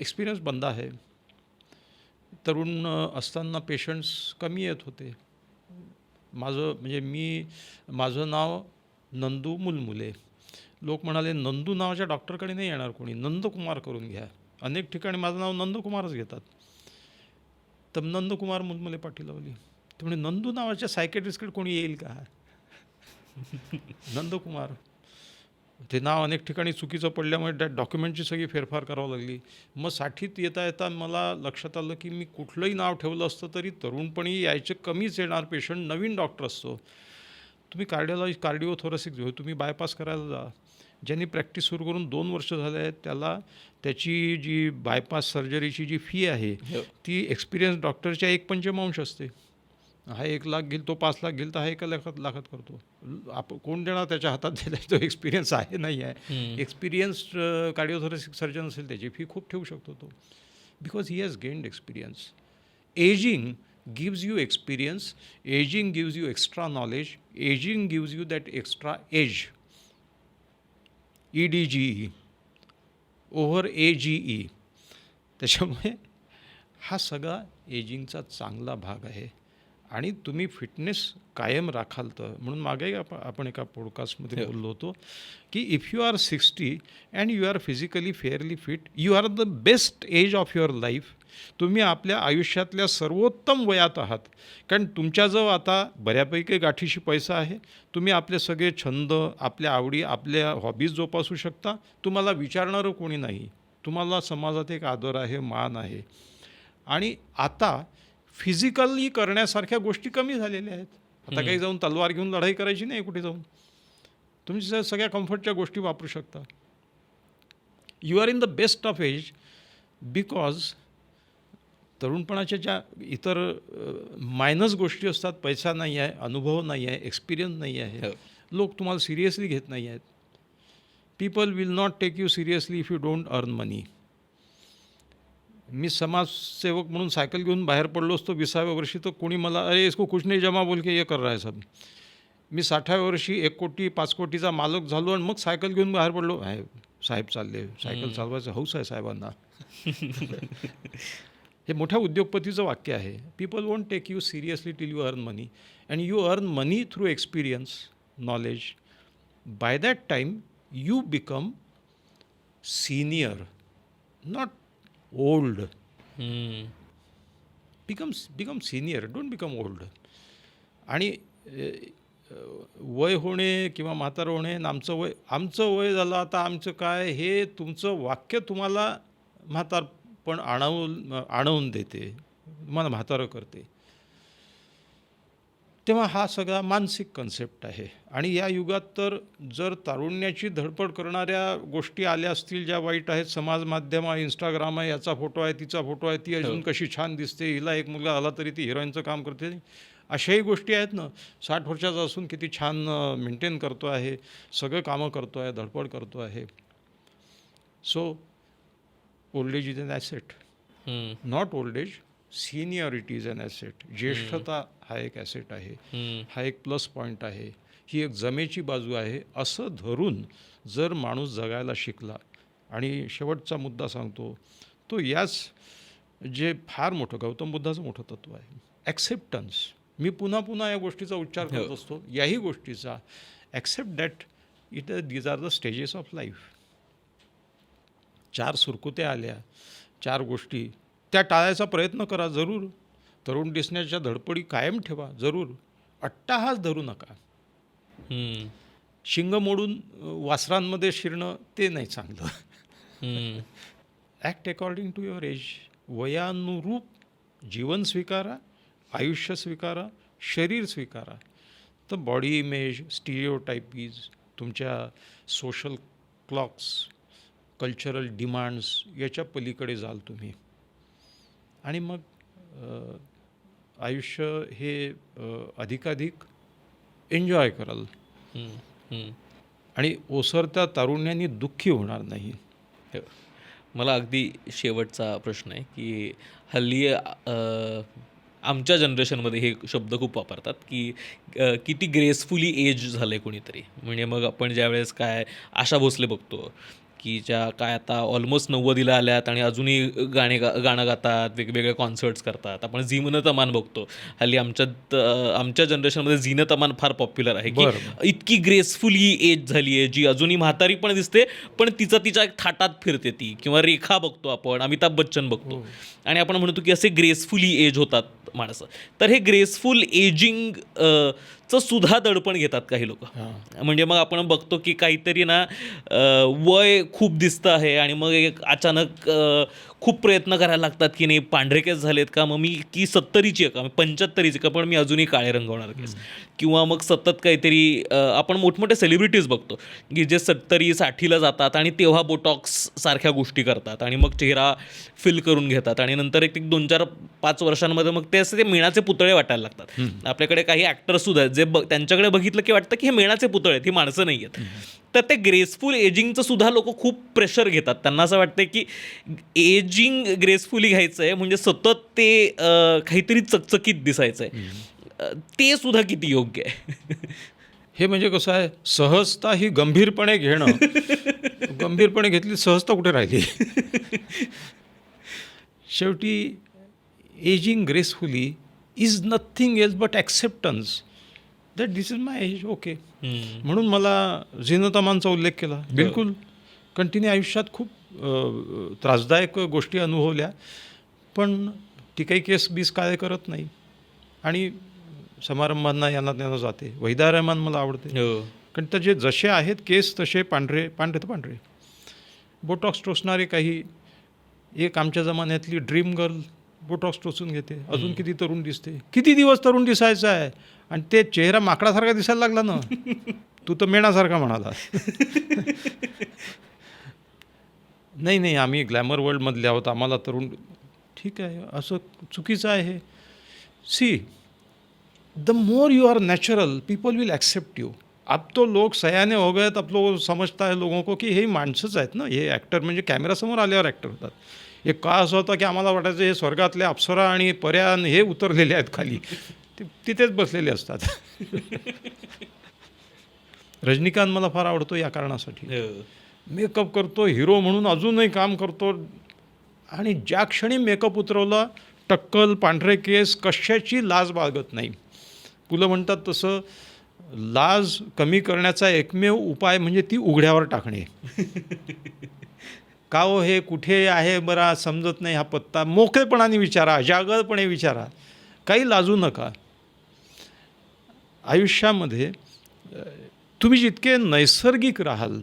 एक्सपिरियन्स बंदा है. तरुण असताना पेशंट्स कमी येत होते. माझं नाव नंदू मुलमुले. लोक म्हणाले नंदू नावाच्या डॉक्टरकडे नाही येणार कोणी, नंदकुमार करून घ्या. अनेक ठिकाणी माझं नाव नंदकुमारच घेतात. तर नंदकुमार मुलमुले पाठी लावली. तर म्हणजे नंदू नावाच्या सायकेट्रिस्टकडे कोणी येईल का? नंदकुमार ते नाव अनेक ठिकाणी चुकीचं पडल्यामुळे त्या डॉक्युमेंटची सगळी फेरफार करावं लागली. मग 60त येता येता मला लक्षात आलं की मी कुठलंही नाव ठेवलं असतं तरी तरुणपणी यायचे कमीच येणार पेशंट. नवीन डॉक्टर असतो. तुम्ही कार्डिओथोरॅसिक जो तुम्ही बायपास करायला जा. ज्यांनी प्रॅक्टिस सुरू करून 2 वर्ष झाले आहेत त्याला त्याची जी बायपास सर्जरीची जी फी आहे ती एक्सपिरियन्स डॉक्टरच्या 1/5 असते. हा 1 लाख घेईल, तो 5 लाख घेईल, तर हा 1 लाखात करतो. कोण देणार त्याच्या हातात दिला? तो एक्सपिरियन्स आहे नाही आहे. एक्सपिरियन्स्ड कार्डिओथोरॅसिक सर्जन असेल त्याची फी खूप ठेवू शकतो तो, because he has gained experience. Ageing gives you experience. Ageing gives you extra knowledge. Ageing gives you that extra edge. EDGE over AGE. त्याच्यामुळे हा सगळा एजिंगचा चांगला भाग आहे. आणि तुम्ही फिटनेस कायम राखाल तर म्हणून मागे आपण एका पॉडकास्टमध्ये बोललो होतो की if you are 60 and you are physically fairly fit you are the best age of your life. तुम्ही आपल्या आयुष्यातल्या सर्वोत्तम वयात आहात. कारण तुमच्याजवळ आता बऱ्यापैकी गाठीशी पैसा आहे. तुम्ही आपले सगळे छंद, आपल्या आवडी, आपल्या हॉबीज जोपासू शकता. तुम्हाला विचारणारं कोणी नाही. तुम्हाला समाजात एक आदर आहे, मान आहे. आणि आता फिजिकली करण्यासारख्या गोष्टी कमी झालेल्या आहेत. आता काही जाऊन तलवार घेऊन लढाई करायची नाही कुठे जाऊन. तुमच्या सगळ्या कम्फर्टच्या गोष्टी वापरू शकता. You are in the best of age because तरुणपणाच्या ज्या इतर मायनस गोष्टी असतात, पैसा नाही आहे, अनुभव नाही आहे, एक्सपिरियन्स नाही आहे, लोक तुम्हाला सिरियसली घेत नाही आहेत. People will not take you seriously if you don't earn money. मी समाजसेवक म्हणून सायकल घेऊन बाहेर पडलो असतो 20व्या वर्षी, तर कोणी मला अरे इसको कुछ नहीं जमा बोल के ये कर रहा है सब. मी 60व्या वर्षी 1 कोटी 5 कोटीचा मालक झालो आणि मग सायकल घेऊन बाहेर पडलो. आहे साहेब चालले, सायकल चालवायचं हौस आहे साहेबांना. हे मोठ्या उद्योगपतीचं वाक्य आहे. People won't take you seriously till you earn money, and you earn money through experience, knowledge. By that time you become senior, not old. Become senior, don't become old. आणि वय होणे किंवा म्हातारं होणे, आमचं वय झालं आता आमचं काय, हे तुमचं वाक्य तुम्हाला म्हातारपण आणवून देते, तुम्हाला म्हातारं करते. तेव्हा हा सगळा मानसिक कन्सेप्ट आहे. आणि या युगात तर जर तारुण्याची धडपड करणाऱ्या गोष्टी आल्या असतील ज्या वाईट आहेत, समाज माध्यम आहे, इंस्टाग्राम आहे, याचा फोटो आहे, तिचा फोटो आहे, ती अजून कशी छान दिसते, हिला एक मुलगा आला तरी ती हिरोईनचं काम करते, अशाही गोष्टी आहेत ना. 60 वर्षाचा असून किती छान मेंटेन करतो आहे, सगळं कामं करतो आहे, धडपड करतो आहे. So old age is an asset, not old age, seniority is an asset. ज्येष्ठता हा एक ॲसेट आहे, हा एक प्लस पॉईंट आहे, ही एक जमेची बाजू आहे. असं धरून जर माणूस जगायला शिकला. आणि शेवटचा मुद्दा सांगतो तो याच जे फार मोठं गौतम बुद्धाचं मोठं तत्त्व आहे, ॲक्सेप्टन्स. मी पुन्हा पुन्हा या गोष्टीचा उच्चार करत असतो, याही गोष्टीचा. Accept that these are the stages of life. 4 सुरकुत्या आल्या, 4 गोष्टी, त्या टाळायचा प्रयत्न करा जरूर. तरुण दिसण्याच्या धडपडी कायम ठेवा जरूर. अट्टाहास धरू नका. शिंग मोडून वासरांमध्ये शिरणं ते नाही चांगलं. Act according to your age. वयानुरूप जीवन स्वीकारा, आयुष्य स्वीकारा, शरीर स्वीकारा. तर बॉडी इमेज, स्टिरिओटायपीज, तुमच्या सोशल क्लॉक्स, कल्चरल डिमांड्स याच्या पलीकडे जाल तुम्ही. आणि मग आयुष्य हे अधिकाधिक एन्जॉय कराल. आणि ओसरत्या तारुण्याने दुःखी होणार नाही. मला अगदी शेवटचा प्रश्न आहे की हल्ली आमच्या जनरेशनमध्ये हे शब्द खूप वापरतात की किती ग्रेसफुली एज झालं आहे कोणीतरी. म्हणजे मग आपण ज्यावेळेस काय आशा भोसले बघतो की ज्या काय आता ऑलमोस्ट 90ला आल्यात आणि अजूनही गाणं गातात, वेगवेगळे कॉन्सर्ट्स करतात. आपण झीनत अमान बघतो हल्ली. आमच्या जनरेशनमध्ये झीनत अमान फार पॉप्युलर आहे की इतकी ग्रेसफुली एज झाली आहे, जी अजूनही म्हातारी पण दिसते पण तिच्या एक थाटात फिरते ती. किंवा रेखा बघतो आपण, अमिताभ बच्चन बघतो, आणि आपण म्हणतो की असे ग्रेसफुली एज होतात माणसं. तर हे ग्रेसफुल एजिंग चं सुद्धा दडपण घेतात काही लोक. म्हणजे मग आपण बघतो की काहीतरी ना वय खूप दिसतं आहे आणि मग एक अचानक खूप प्रयत्न करायला लागतात की नाही पांढरे केस झालेत का, मग मी की 70ची आहे का, 75ची का, पण मी अजूनही काळे रंगवणार केस. किंवा मग सतत काहीतरी आपण मोठमोठे सेलिब्रिटीज बघतो की जे 70-60ला जातात आणि तेव्हा बोटॉक्स सारख्या गोष्टी करतात आणि मग चेहरा फिल करून घेतात आणि नंतर एक 2-4-5 वर्षांमध्ये मग ते असे ते मेणाचे पुतळे वाटायला लागतात. आपल्याकडे काही ॲक्टर्ससुद्धा आहेत जे त्यांच्याकडे बघितलं की वाटतं की हे मेणाचे पुतळे आहेत, ही माणसं नाही आहेत. तर ते ग्रेसफुल एजिंगचं सुद्धा लोक खूप प्रेशर घेतात. त्यांना असं वाटतं की एजिंग ग्रेसफुली घ्यायचं आहे म्हणजे सतत ते काहीतरी चकचकीत दिसायचं आहे. ते सुद्धा किती योग्य आहे. हे म्हणजे कसं आहे, सहजता ही गंभीरपणे घेणं. गंभीरपणे घेतली सहजता कुठे राहिली. शेवटी ageing gracefully is nothing else but acceptance that this is my age. Okay. म्हणून मला झीनत अमानचा उल्लेख केला. बिलकुल. कारण तिने आयुष्यात खूप त्रासदायक गोष्टी अनुभवल्या, पण ती काही केस बीस काय करत नाही आणि समारंभांना यांना त्यांना जाते. वहिदा रहमान मला आवडते, कारण त्याचे जसे आहेत केस तसे पांढरे तर पांढरे. बोटॉक्स टोचणारे काही. एक आमच्या जमान्यातली ड्रीम गर्ल बोटॉक्स टोचून घेते, अजून किती तरुण दिसते. किती दिवस तरुण दिसायचं आहे, आणि ते चेहरा माकडासारखा दिसायला लागला ना. तू तर मेणासारखा म्हणाला. नाही आम्ही ग्लॅमर वर्ल्डमधले आहोत, आम्हाला तरुण. ठीक आहे, असं चुकीचं आहे हे. See, the more you are natural, people will accept you. अब तो लोग सयाने हो गए, अब लोग समजता है लोगों को की हे माणसंच आहेत ना, हे ॲक्टर म्हणजे कॅमेरासमोर आल्यावर ॲक्टर होतात. हे का असं होतं की आम्हाला वाटायचं हे स्वर्गातले अप्सरा आणि पर्या हे उतरलेले आहेत खाली, तिथेच बसलेले असतात. रजनीकांत मला फार आवडतो या कारणासाठी. मेकअप करतो, हिरो म्हणून अजूनही काम करतो, आणि ज्या क्षणी मेकअप उतरवला, टक्कल, पांढरे केस, कशाची लाज बाळगत नाही. पुलं म्हणतात तसं, लाज कमी करण्याचा एकमेव उपाय म्हणजे ती उघड्यावर टाकणे. का हो, हे कुठे आहे बरा समजत नाही हा पत्ता, मोकळेपणाने विचारा, जागरपणे विचारा, काही लाजू नका. आयुष्यामध्ये तुम्ही जितके नैसर्गिक राहाल,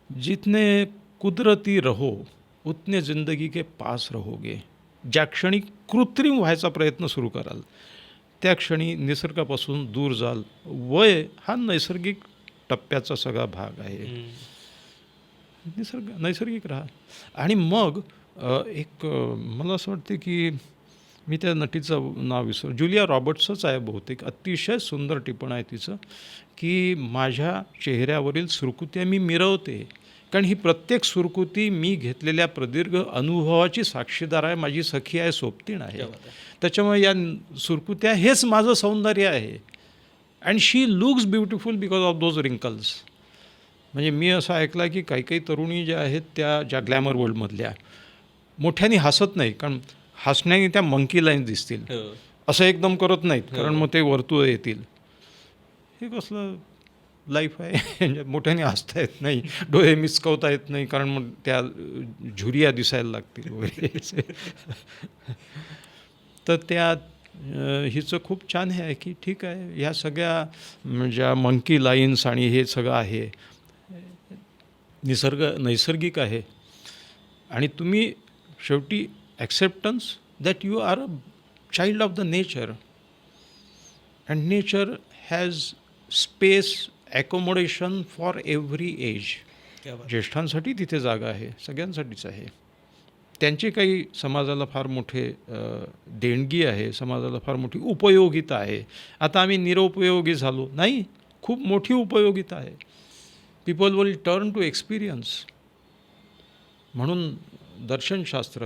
जितने कुदरती रहो उतने जिंदगी के पास रहोगे. ज्या क्षणी कृत्रिम व्हायचा प्रयत्न सुरू कराल, त्या क्षणी निसर्गापासून दूर जाल. वय हा नैसर्गिक टप्प्याचा सगळा भाग आहे. नैसर्गिक राहा. आणि मग मला असं वाटते की मी त्या नटीचं नाव विसर, जुलिया रॉबर्ट्सच आहे बहुतेक. अतिशय सुंदर टिपण आहे तिचं, की माझ्या चेहऱ्यावरील सुरकुत्या मी मिरवते, कारण ही प्रत्येक सुरकुती मी घेतलेल्या प्रदीर्घ अनुभवाची साक्षीदार आहे, माझी सखी आहे, सोबतीण आहे. त्याच्यामुळे या सुरकुत्या हेच माझं सौंदर्य आहे. And she looks beautiful because of those wrinkles. म्हणजे मी असं ऐकलं की काही तरुणी ज्या आहेत, त्या ज्या ग्लॅमर वर्ल्डमधल्या मोठ्याने हसत नाही, कारण हसण्याने त्या मंकी लाईन्स दिसतील, असं एकदम करत नाहीत, कारण मग ते वर्तुळ येतील. हे कसलं लाईफ आहे. मोठ्याने हसता येत नाही, डोळे मिचकवता येत नाही, कारण मग त्या झुरिया दिसायला लागतील वगैरे. तर त्या हिचं खूप छान हे आहे की ठीक आहे, ह्या सगळ्या ज्या मंकी लाईन्स आणि हे सगळं आहे, नैसर्गिक आहे. आणि तुम्ही शेवटी acceptance that you are a child of the nature, and nature has space, accommodation for every age. ज्येष्ठांसाठी तिथे जागा आहे, सगळ्यांसाठीच आहे. त्यांची काही समाजाला फार मोठे देणगी आहे, समाजाला फार मोठी उपयोगिता आहे. आता आम्ही निरुपयोगी झालो नाही, खूप मोठी उपयोगिता आहे. People will turn to experience. म्हणून दर्शनशास्त्र,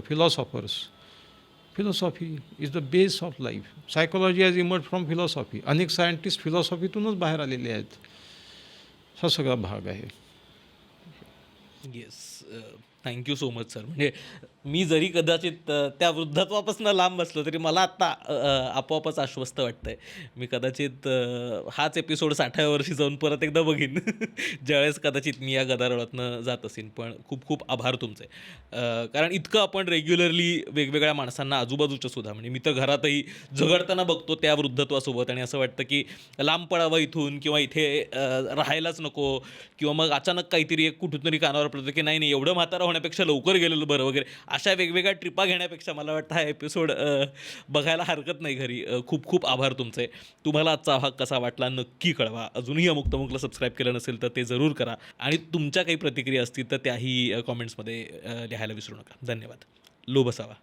philosophy is the base of life. Psychology has emerge from philosophy. अनेक सायंटिस्ट फिलॉसॉफीतूनच बाहेर आलेले आहेत. हा सगळा भाग आहे. Yes, thank you so much sir. म्हणजे मी जरी कदाचित त्या वृद्धत्वापासून लांब बसलो तरी मला आत्ता आपोआपच आश्वस्त वाटतं आहे. मी कदाचित हाच एपिसोड 60व्या वर्षी जाऊन परत एकदा बघीन, ज्यावेळेस कदाचित मी या गदारोळातनं जात असेन. पण खूप खूप आभार तुमचे, कारण इतकं आपण रेग्युलरली वेगवेगळ्या माणसांना आजूबाजूच्या सुद्धा, म्हणजे मी तर घरातही झगडताना बघतो त्या वृद्धत्वासोबत, आणि असं वाटतं की लांब पडावं इथून, किंवा इथे राहायलाच नको, किंवा मग अचानक काहीतरी एक कुठून तरी कानावर पडतं की नाही एवढं म्हातारा होण्यापेक्षा लवकर गेलेलं बरं वगैरे. अशा वेगवेगळ्या ट्रिपा घेण्यापेक्षा मला वाटतं हा एपिसोड बघायला हरकत नाही घरी. खूप खूप आभार तुमचे. तुम्हाला आजचा भाग कसा वाटला नक्की कळवा. अजूनही मुक्तमुखला सबस्क्राईब केलं नसेल तर ते जरूर करा, आणि तुमच्या काही प्रतिक्रिया असतील तर त्याही कॉमेंट्समध्ये लिहायला विसरू नका. धन्यवाद. लोभ असावा.